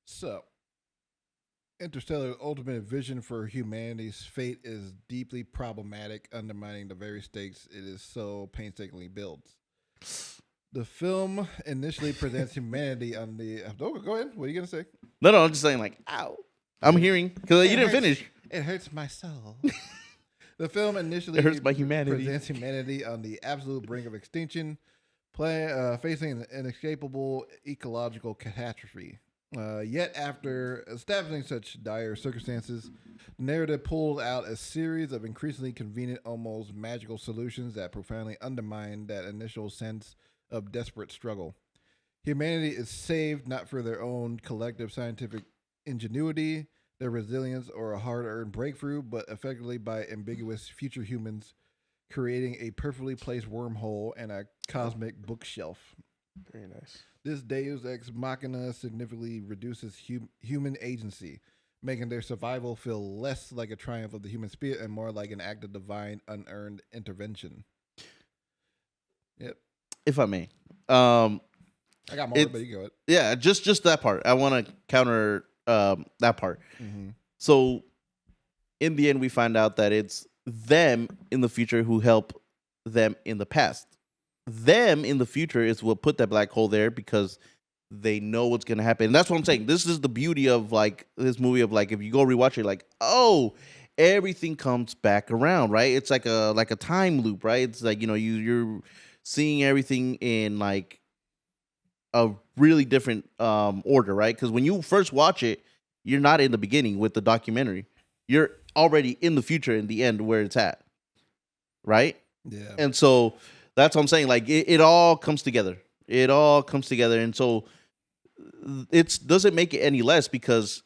So, Interstellar's ultimate vision for humanity's fate is deeply problematic, undermining the very stakes it is so painstakingly builds. The film initially presents humanity on the... Oh, go ahead. What are you going to say? No, I'm just saying ow. I'm hearing, because you didn't finish. It hurts my soul. The film initially hurts my humanity. presents humanity on the absolute brink of extinction, facing an inescapable ecological catastrophe. Yet after establishing such dire circumstances, the narrative pulls out a series of increasingly convenient, almost magical solutions that profoundly undermine that initial sense of desperate struggle. Humanity is saved not for their own collective scientific ingenuity, their resilience, or a hard-earned breakthrough, but effectively by ambiguous future humans creating a perfectly placed wormhole and a cosmic bookshelf. Very nice. This Deus Ex Machina significantly reduces human agency, making their survival feel less like a triumph of the human spirit and more like an act of divine, unearned intervention. Yep. If I may. I got more, but you go ahead. Yeah, just that part. I want to counter that part. Mm-hmm. So, in the end, we find out that it's them in the future who help them in the past. Them in the future is what put that black hole there because they know what's gonna happen. And that's what I'm saying. This is the beauty of like this movie of like if you go rewatch it, like, oh, everything comes back around, right? It's like a time loop, right? It's like, you're seeing everything in like a really different order, right? Because when you first watch it, you're not in the beginning with the documentary. You're already in the future in the end where it's at, right? Yeah. And so that's what I'm saying. Like it all comes together. It all comes together, and so it doesn't make it any less because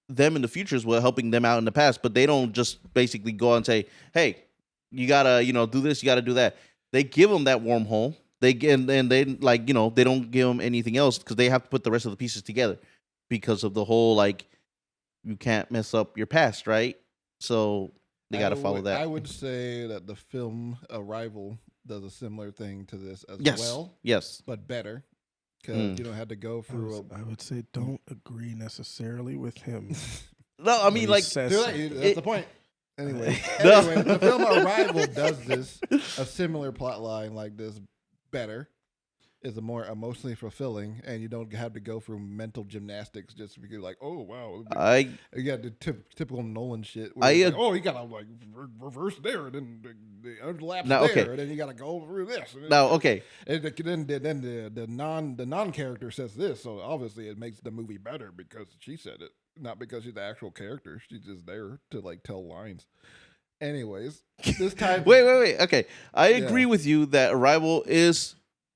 them in the future is what helping them out in the past. But they don't just basically go and say, "Hey, you gotta do this, you gotta do that." They give them that wormhole. They they don't give them anything else because they have to put the rest of the pieces together because of the whole like you can't mess up your past, right? So they got to follow that. I would say that the film Arrival does a similar thing to this as well. Yes. But better because you don't have to go through. I would say don't agree necessarily with him. No, I mean like that's the point. Anyway, the film Arrival does this a similar plot line like this better. Is a more emotionally fulfilling, and you don't have to go through mental gymnastics just because, like, oh wow, you got the typical Nolan shit. He gotta like reverse there, and then the overlaps there, and then you gotta go through this. And then the non character says this, so obviously it makes the movie better because she said it, not because she's the actual character. She's just there to like tell lines. Anyways, this time, wait. Okay, I agree with you that Arrival is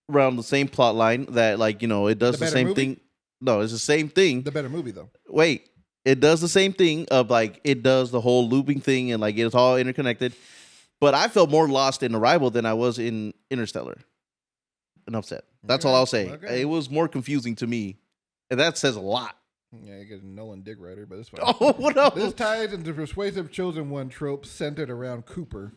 around the same plot line that it does the same thing. No, it's the same thing. The better movie though. Wait, it does the same thing of like it does the whole looping thing and like it's all interconnected. But I felt more lost in Arrival than I was in Interstellar. Enough said. That's all I'll say. Okay. It was more confusing to me, and that says a lot. Yeah, you get a Nolan dick writer, but it's fine. Oh, what else? This ties into persuasive chosen one trope centered around Cooper.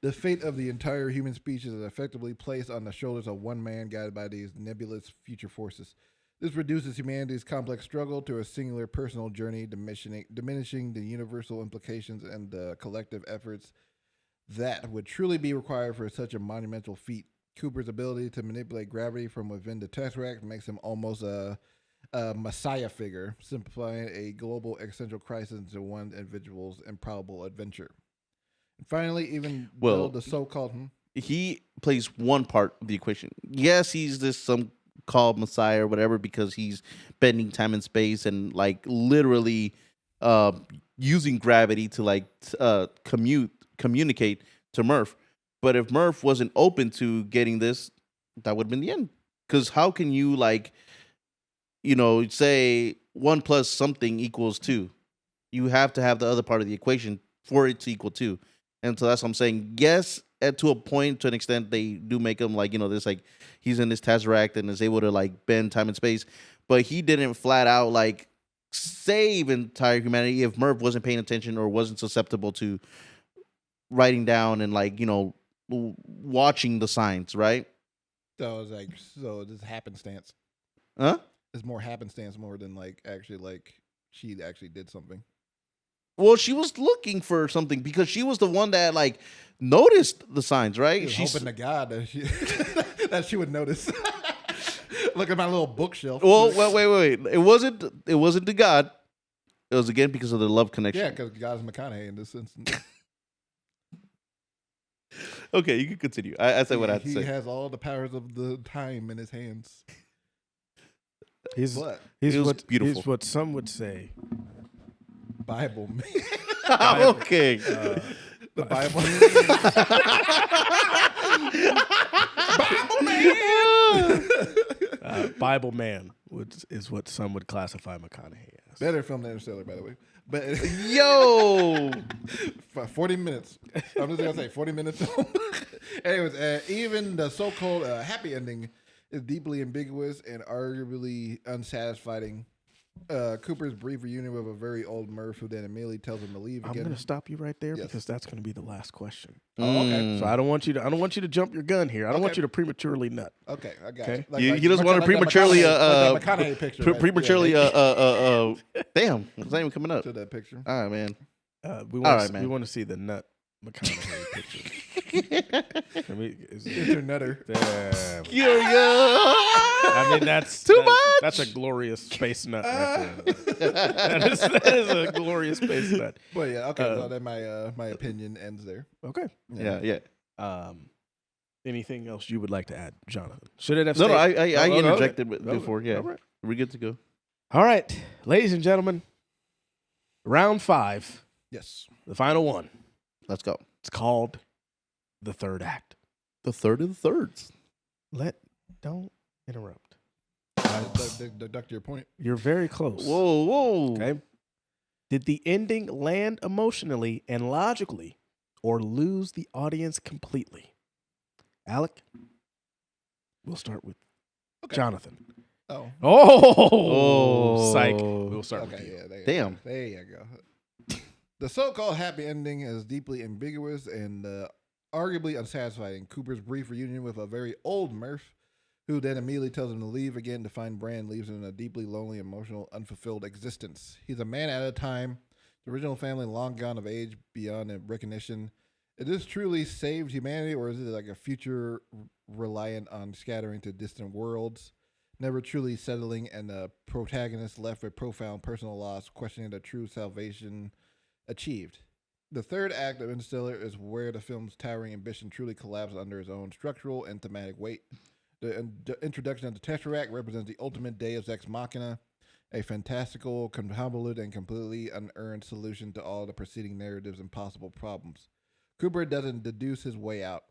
The fate of the entire human species is effectively placed on the shoulders of one man guided by these nebulous future forces. This reduces humanity's complex struggle to a singular personal journey, diminishing the universal implications and the collective efforts that would truly be required for such a monumental feat. Cooper's ability to manipulate gravity from within the Tesseract makes him almost a messiah figure, simplifying a global existential crisis into one individual's improbable adventure. Finally, even though the so-called he plays one part of the equation. Yes, he's this some called Messiah or whatever because he's bending time and space and like literally using gravity to like communicate to Murph. But if Murph wasn't open to getting this, that would have been the end. Because how can you say 1 plus something equals 2? You have to have the other part of the equation for it to equal 2. And so that's what I'm saying. Yes, to a point, to an extent, they do make him this he's in this Tesseract and is able to bend time and space. But he didn't flat out save entire humanity if Murph wasn't paying attention or wasn't susceptible to writing down and watching the signs, right? So it's this happenstance. Huh? It's more happenstance more than she actually did something. Well, she was looking for something because she was the one that noticed the signs, right? She's hoping to God that that she would notice. Look at my little bookshelf. Well, wait. It wasn't to God. It was again because of the love connection. Yeah, because God's McConaughey in this instance. Okay, you can continue. I said what I had to say. He has all the powers of the time in his hands. He's beautiful. He's what some would say Bible man. Okay. The Bible. Bible man. Bible man is what some would classify McConaughey as. Better film than Interstellar, by the way. But 40 minutes. I'm just gonna say 40 minutes film. Anyways, even the so-called happy ending is deeply ambiguous and arguably unsatisfying. Cooper's brief reunion with a very old Murph who then immediately tells him to leave I'm again. going to stop you right there Yes. because that's going to be the last question. Oh, okay. So I don't want you to jump your gun here. I don't want you to prematurely nut. Okay, I got Okay. you. He doesn't want to prematurely McConaughey picture. right? prematurely Yeah, damn, it's not even coming up. to that picture. All right, man. We All want right, to man. we want to see the nut McConaughey picture. Can we, is It's your nutter. Damn. I I mean, that's Too much. That's a glorious space nut right there. that is a glorious space nut. But yeah, okay. So then my opinion ends there. Okay. Yeah. Anything else you would like to add, Jonathan? Should it have No, stayed? I okay. interjected Okay. before. Yeah, All right. we're good to go. All right, ladies and gentlemen, round 5, Yes. the final one. Let's go. It's called the third act. The third of the thirds. Don't interrupt. Deduct your point. You're very close. Whoa. Okay. Did the ending land emotionally and logically, or lose the audience completely? Alec, we'll start with Jonathan. Oh. Oh, psych. We'll start with Okay. you. Yeah. Damn. There you go. The so-called happy ending is deeply ambiguous and arguably unsatisfying. Cooper's brief reunion with a very old Murph, who then immediately tells him to leave again to find Brand, leaves him in a deeply lonely, emotional, unfulfilled existence. He's a man at a time. The original family long gone of age beyond recognition. Is this truly saved humanity, or is it like a future reliant on scattering to distant worlds, never truly settling, and the protagonist left with profound personal loss, questioning the true salvation achieved? The third act of Interstellar is where the film's towering ambition truly collapses under its own structural and thematic weight. The introduction of the Tesseract represents the ultimate Deus Ex Machina, a fantastical, convoluted, and completely unearned solution to all the preceding narrative's impossible problems. Cooper doesn't deduce his way out.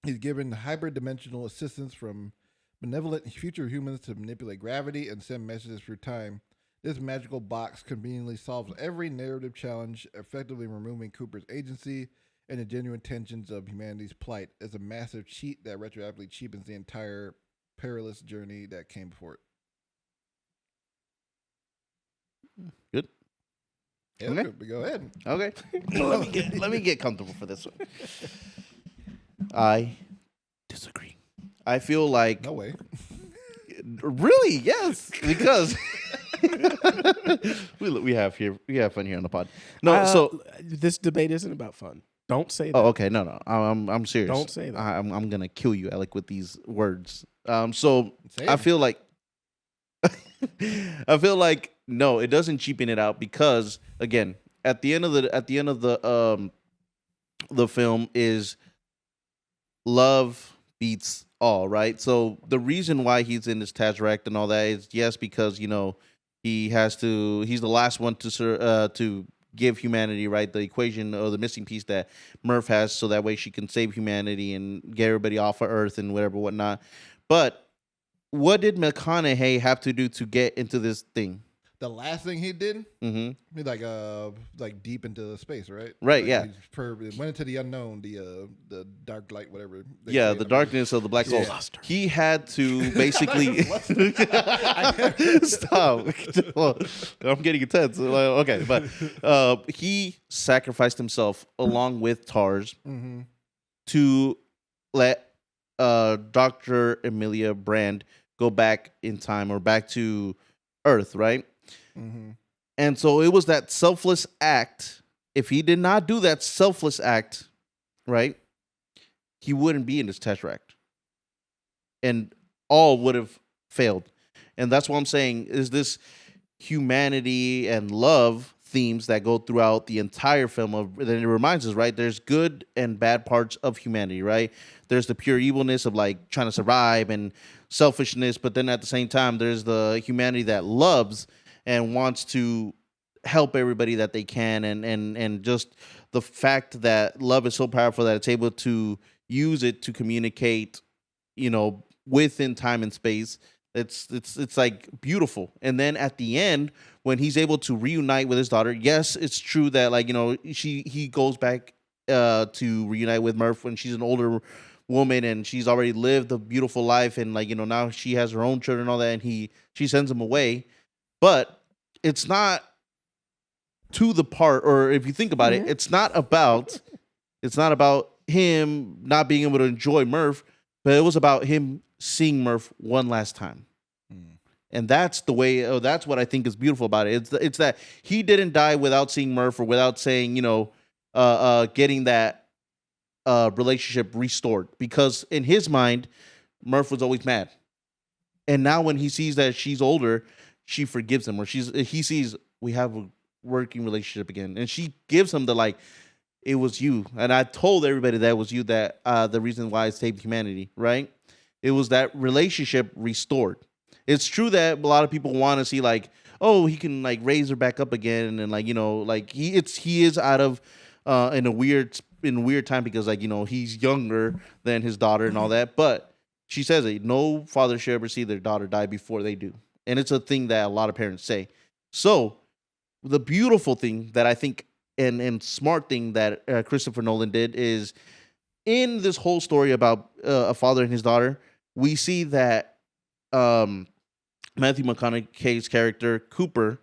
He's given hyperdimensional assistance from benevolent future humans to manipulate gravity and send messages through time. This magical box conveniently solves every narrative challenge, effectively removing Cooper's agency and the genuine tensions of humanity's plight. It's a massive cheat that retroactively cheapens the entire perilous journey that came before it. Good. Yeah, Okay. go ahead. Okay. let me get comfortable for this one. I disagree. I feel like No way. really, yes, because we have fun here on the pod. No, so this debate isn't about fun. Don't say that. oh, okay, no, I'm serious. Don't say that. I'm gonna kill you, Alec, with these words. So Say I it. feel like no, it doesn't cheapen it out because again, at the end of the film is love beats all, right? So the reason why he's in this Tesseract and all that is yes, because he's the last one to give humanity, right, the equation or the missing piece that Murph has, so that way she can save humanity and get everybody off of Earth and whatnot. But what did McConaughey have to do to get into this thing? The last thing he did, Mm-hmm. he like deep into space, right? Right, Like, yeah. he went into the unknown, the dark light, whatever. they Yeah, say the in darkness of the black hole. Yeah. He had to basically stop. Well, I'm getting intense. Okay, but he sacrificed himself along with TARS Mm-hmm. to let Dr. Emilia Brand go back in time or back to Earth, right? Mm-hmm. And so it was that selfless act. If he did not do that selfless act, right, he wouldn't be in this Tesseract. And all would have failed. And that's what I'm saying is this humanity and love themes that go throughout the entire film. Then it reminds us, right, there's good and bad parts of humanity, right? There's the pure evilness of like trying to survive and selfishness, but then at the same time, there's the humanity that loves and wants to help everybody that they can, and just the fact that love is so powerful that it's able to use it to communicate, within time and space. It's like beautiful. And then at the end, when he's able to reunite with his daughter, yes, it's true that he goes back to reunite with Murph when she's an older woman and she's already lived a beautiful life, and now she has her own children and all that, and she sends him away. But it's not to the part, or if you think about it, it's not about him not being able to enjoy Murph, but it was about him seeing Murph one last time. And that's the way. Oh, that's what I think is beautiful about it. It's that he didn't die without seeing Murph or without saying, getting that relationship restored. Because in his mind, Murph was always mad, and now when he sees that she's older, she forgives him, or he sees we have a working relationship again, and she gives him the like, it was you, and I told everybody that it was you that the reason why I saved humanity. Right? It was that relationship restored. It's true that a lot of people want to see like, oh, he can like raise her back up again, and like he is out of in a weird time because like he's younger than his daughter and all that. But she says it, no father should ever see their daughter die before they do, and it's a thing that a lot of parents say. So the beautiful thing that I think and smart thing that Christopher Nolan did is in this whole story about a father and his daughter, we see that. Matthew McConaughey's character Cooper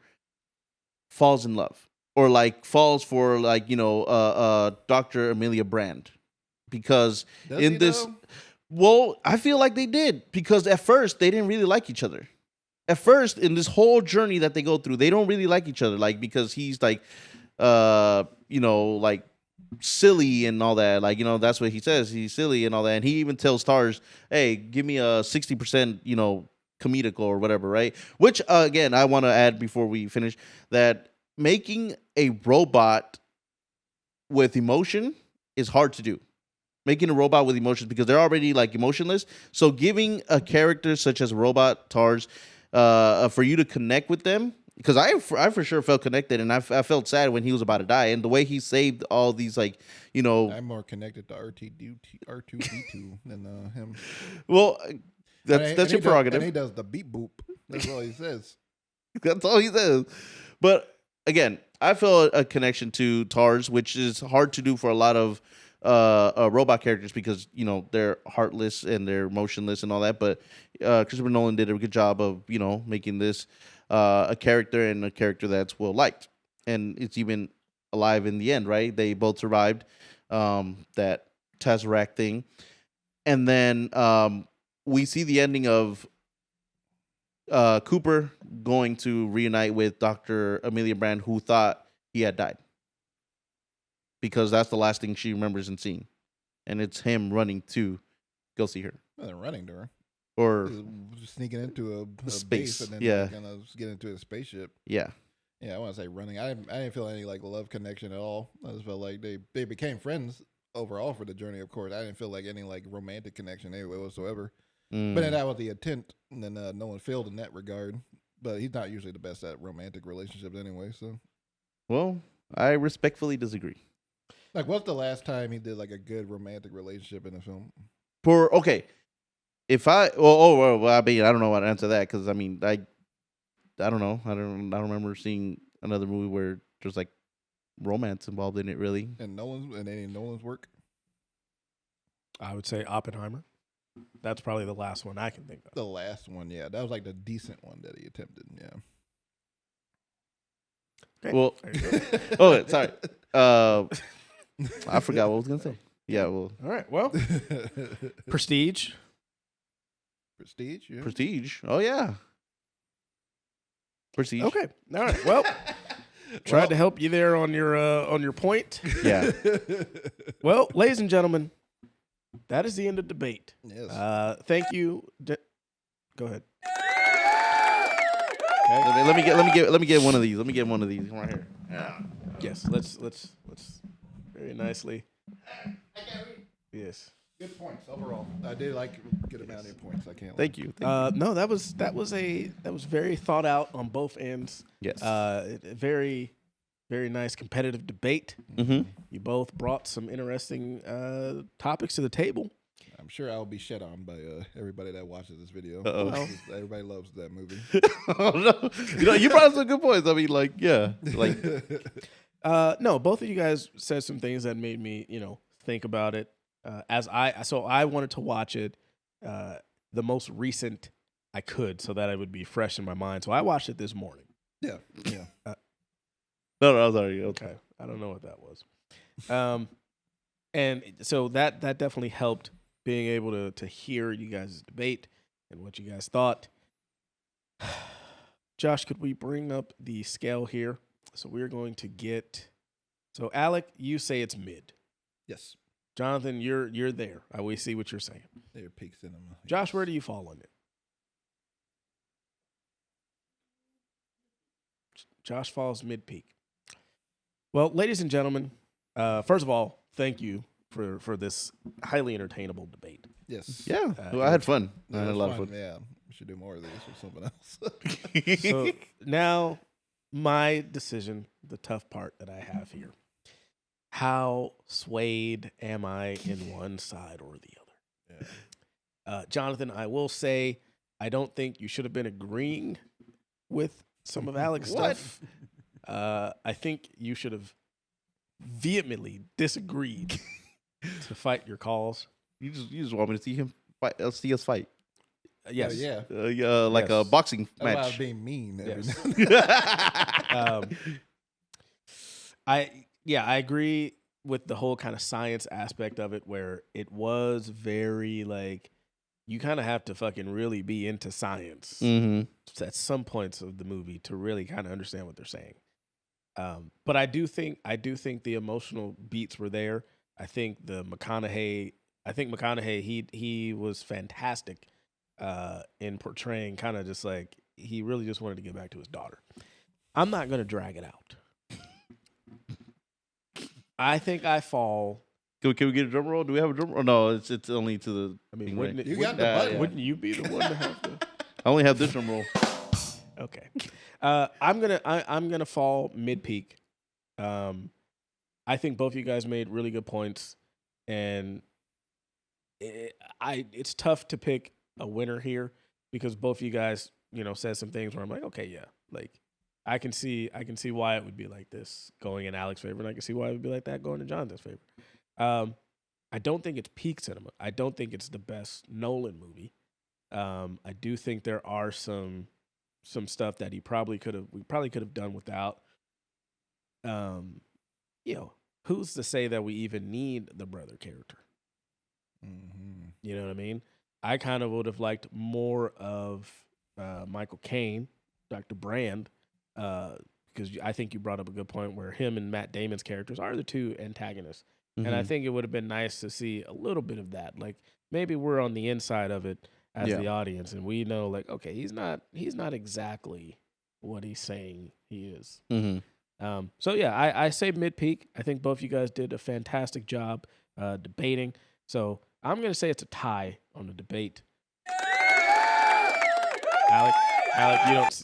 falls in love, or like falls for like Dr. Amelia Brand, because well, I feel like they did, because at first they didn't really like each other. At first, in this whole journey that they go through, they don't really like each other, like because he's like like silly and all that, like that's what he says, he's silly and all that, and he even tells Stars, hey, give me a 60% comedic or whatever, right? Which again, I want to add before we finish that making a robot with emotion is hard to do. Making a robot with emotions, because they're already like emotionless. So giving a character such as a robot, Tars, for you to connect with them, because I for sure felt connected, and I felt sad when he was about to die, and the way he saved all these like I'm more connected to R2D2 than him. Well. That's your prerogative. And he does the beep boop. That's all he says. That's all he says. But again, I feel a connection to Tars, which is hard to do for a lot of robot characters because they're heartless and they're emotionless and all that. But Christopher Nolan did a good job of making this a character, and a character that's well liked, and it's even alive in the end. Right? They both survived that Tesseract thing, and then. We see the ending of Cooper going to reunite with Dr. Amelia Brand, who thought he had died, because that's the last thing she remembers and seeing, and it's him running to go see her. Well, they're running to her, or just sneaking into a space, base, and then yeah, gonna get into a spaceship. Yeah. I want to say running. I didn't feel any like love connection at all. I just felt like they became friends overall for the journey. Of course, I didn't feel like any like romantic connection anyway whatsoever. But then that was the intent, and then no one failed in that regard. But he's not usually the best at romantic relationships anyway. So, well, I respectfully disagree. Like, what's the last time he did like a good romantic relationship in a film? If I I mean, I don't know how to answer that, because I mean, I don't know. I don't remember seeing another movie where there's like romance involved in it, really. And any Nolan's work. I would say Oppenheimer. That's probably the last one I can think of. The last one, yeah. That was like the decent one that he attempted, yeah. Okay. Well, sorry. I forgot what I was going to say. Yeah, well. All right, well. Prestige. Prestige, yeah. Prestige. Oh, yeah. Prestige. Okay. All right, well. Tried to help you there on your point. Yeah. Well, ladies and gentlemen, that is the end of debate. Yes. Thank you. Go ahead. Okay. Let me get one of these. Let me get one of these right here. Yeah. Yes. Let's very nicely. Yes. Good points overall. I did like good amount of points. I can't. Thank you. No, that was very thought out on both ends. Yes. Very, very nice competitive debate. Mm-hmm. You both brought some interesting topics to the table. I'm sure I'll be shit on by everybody that watches this video. Uh-oh. Everybody loves that movie. Oh, no. You brought some good points. I mean, like, yeah, like. No, both of you guys said some things that made me, think about it. So I wanted to watch it the most recent I could, so that it would be fresh in my mind. So I watched it this morning. Yeah. Yeah. No, I'm sorry. Okay. Okay, I don't know what that was. And so that definitely helped being able to hear you guys' debate and what you guys thought. Josh, could we bring up the scale here? So we're going to get. So Alec, you say it's mid. Yes. Jonathan, you're there. I always see what you're saying. They're peak cinema. Josh, where do you fall on it? Josh falls mid peak. Well, ladies and gentlemen, first of all, thank you for this highly entertainable debate. Yes. Yeah. Well, I had fun. I had a It was lot of fun. Yeah. We should do more of these with someone else. So now my decision, the tough part that I have here. How swayed am I in one side or the other? Yeah. Jonathan, I will say I don't think you should have been agreeing with some of Alec's stuff. I think you should have vehemently disagreed to fight your cause. You just want me to see him fight? See us fight? Yes. Yeah. Like a Yes. That's boxing why I match. was being mean. every Yes. now and I agree with the whole kind of science aspect of it, where it was very like you kind of have to fucking really be into science at some points of the movie to really kind of understand what they're saying. But I do think the emotional beats were there. I think McConaughey he was fantastic in portraying kind of just like he really just wanted to get back to his daughter. I'm not going to drag it out. I think I fall. Can we get a drum roll? Do we have a drum roll? No, it's only to the. I mean, thing, wouldn't right? it, You got wouldn't, the button. wouldn't you be the one to have to? I only have this drum roll. Okay. I'm gonna fall mid peak. I think both of you guys made really good points, and it's tough to pick a winner here because both of you guys, said some things where I'm like, okay, yeah, like I can see why it would be like this going in Alec's favor, and I can see why it would be like that going in Jonathan's favor. I don't think it's peak cinema. I don't think it's the best Nolan movie. I do think there are some stuff that we probably could have done without. Who's to say that we even need the brother character? Mm-hmm. You know what I mean? I kind of would have liked more of Michael Caine, Dr. Brand, because I think you brought up a good point where him and Matt Damon's characters are the two antagonists. And I think it would have been nice to see a little bit of that. Like maybe we're on the inside of it as the audience, and we know, like, okay, he's not exactly what he's saying he is. So yeah, I say mid peak. I think both you guys did a fantastic job debating. So I'm gonna say it's a tie on the debate. Alec,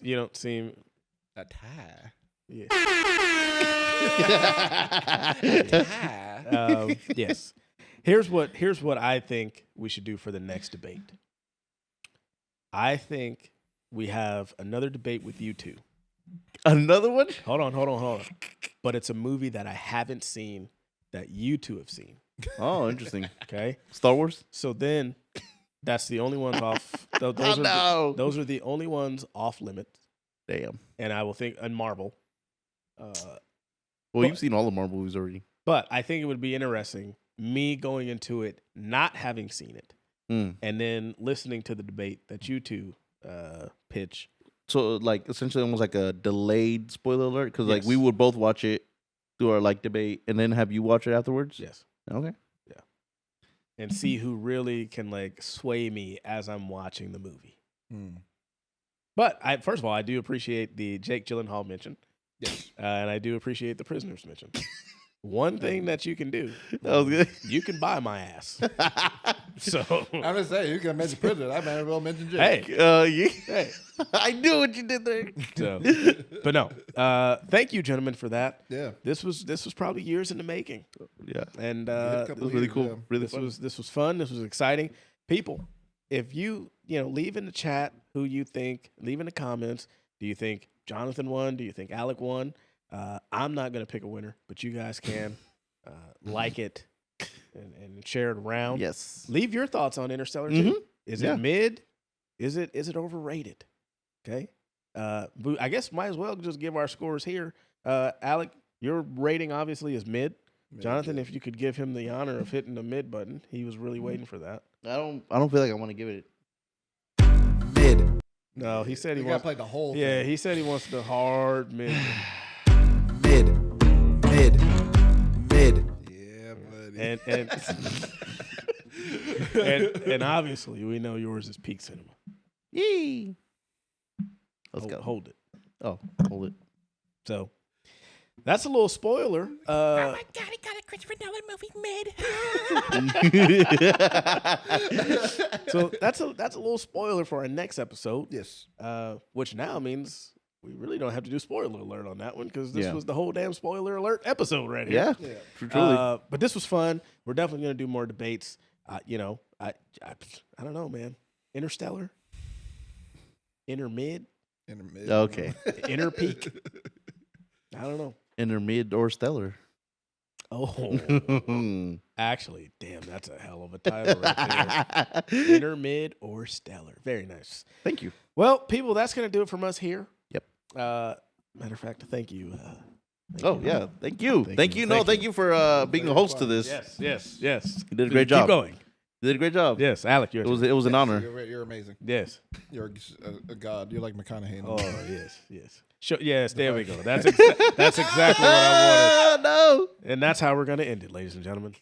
you don't seem A tie. yeah. Tie. Yes. Here's what I think we should do for the next debate. I think we have another debate with you two. Another one? Hold on. But it's a movie that I haven't seen that you two have seen. Oh, interesting. Okay. Star Wars? So then that's the only ones off. Those are the only ones off limits. Damn. And I will think, and Marvel. Well, you've seen all the Marvel movies already. But I think it would be interesting, me going into it, not having seen it, and then listening to the debate that you two pitch. So, like, essentially almost like a delayed spoiler alert? Because, like, Yes. we would both watch it, do our, like, debate, and then have you watch it afterwards? Yes. Okay. Yeah. And see who really can, like, sway me as I'm watching the movie. But, first of all, I do appreciate the Jake Gyllenhaal mention. Yes. And I do appreciate the prisoners mention. One thing that you can do, That was good. you can buy my ass. So, I'm just saying, you can mention president. I might as well mention Jake. hey, Yeah. hey. I knew what you did there. So, but no, thank you, gentlemen, for that. Yeah. This was probably years in the making, Yeah. and Hit a It couple was really years, cool. yeah. Really this fun. was fun. This was exciting. People, if you leave in the chat who you think, leave in the comments. Do you think Jonathan won? Do you think Alec won? I'm not gonna pick a winner, but you guys can like it and share it around. Yes. Leave your thoughts on Interstellar too. Is Yeah. it mid? Is it overrated? Okay. I guess might as well just give our scores here. Alec, your rating obviously is mid. Jonathan, if you could give him the honor of hitting the mid button, he was really waiting for that. I don't feel like I want to give it Mid. No, he said he You wants. gotta play the whole Yeah, thing. he said he wants the hard mid. Mid. Yeah, buddy. And obviously we know yours is peak cinema. Yee. Let's go. Hold it. Oh, hold it. So that's a little spoiler. Oh my God, he got a Christopher Nolan movie mid. So that's a little spoiler for our next episode. Yes. Which now means we really don't have to do spoiler alert on that one because this Yeah. was the whole damn spoiler alert episode right here. Yeah, truly. But this was fun. We're definitely going to do more debates. I don't know, man. Interstellar, inner mid, Intermid. Okay. inner peak. I don't know. Intermid or stellar. Oh, actually, damn, that's a hell of a title right there. Inner mid or stellar. Very nice. Thank you. Well, people, that's going to do it from us here. Yep. Matter of fact, thank you. Thank you. Thank you. Thank you for being a host to this. Yes. You did a great job. Keep going. You did a great job. Yes, Alec, It was an honor. You're amazing. Yes. You're a god. You're like McConaughey. in the Oh, movie. yes. Sure, yes, there we go. That's exactly what I wanted. No. And that's how we're going to end it, ladies and gentlemen.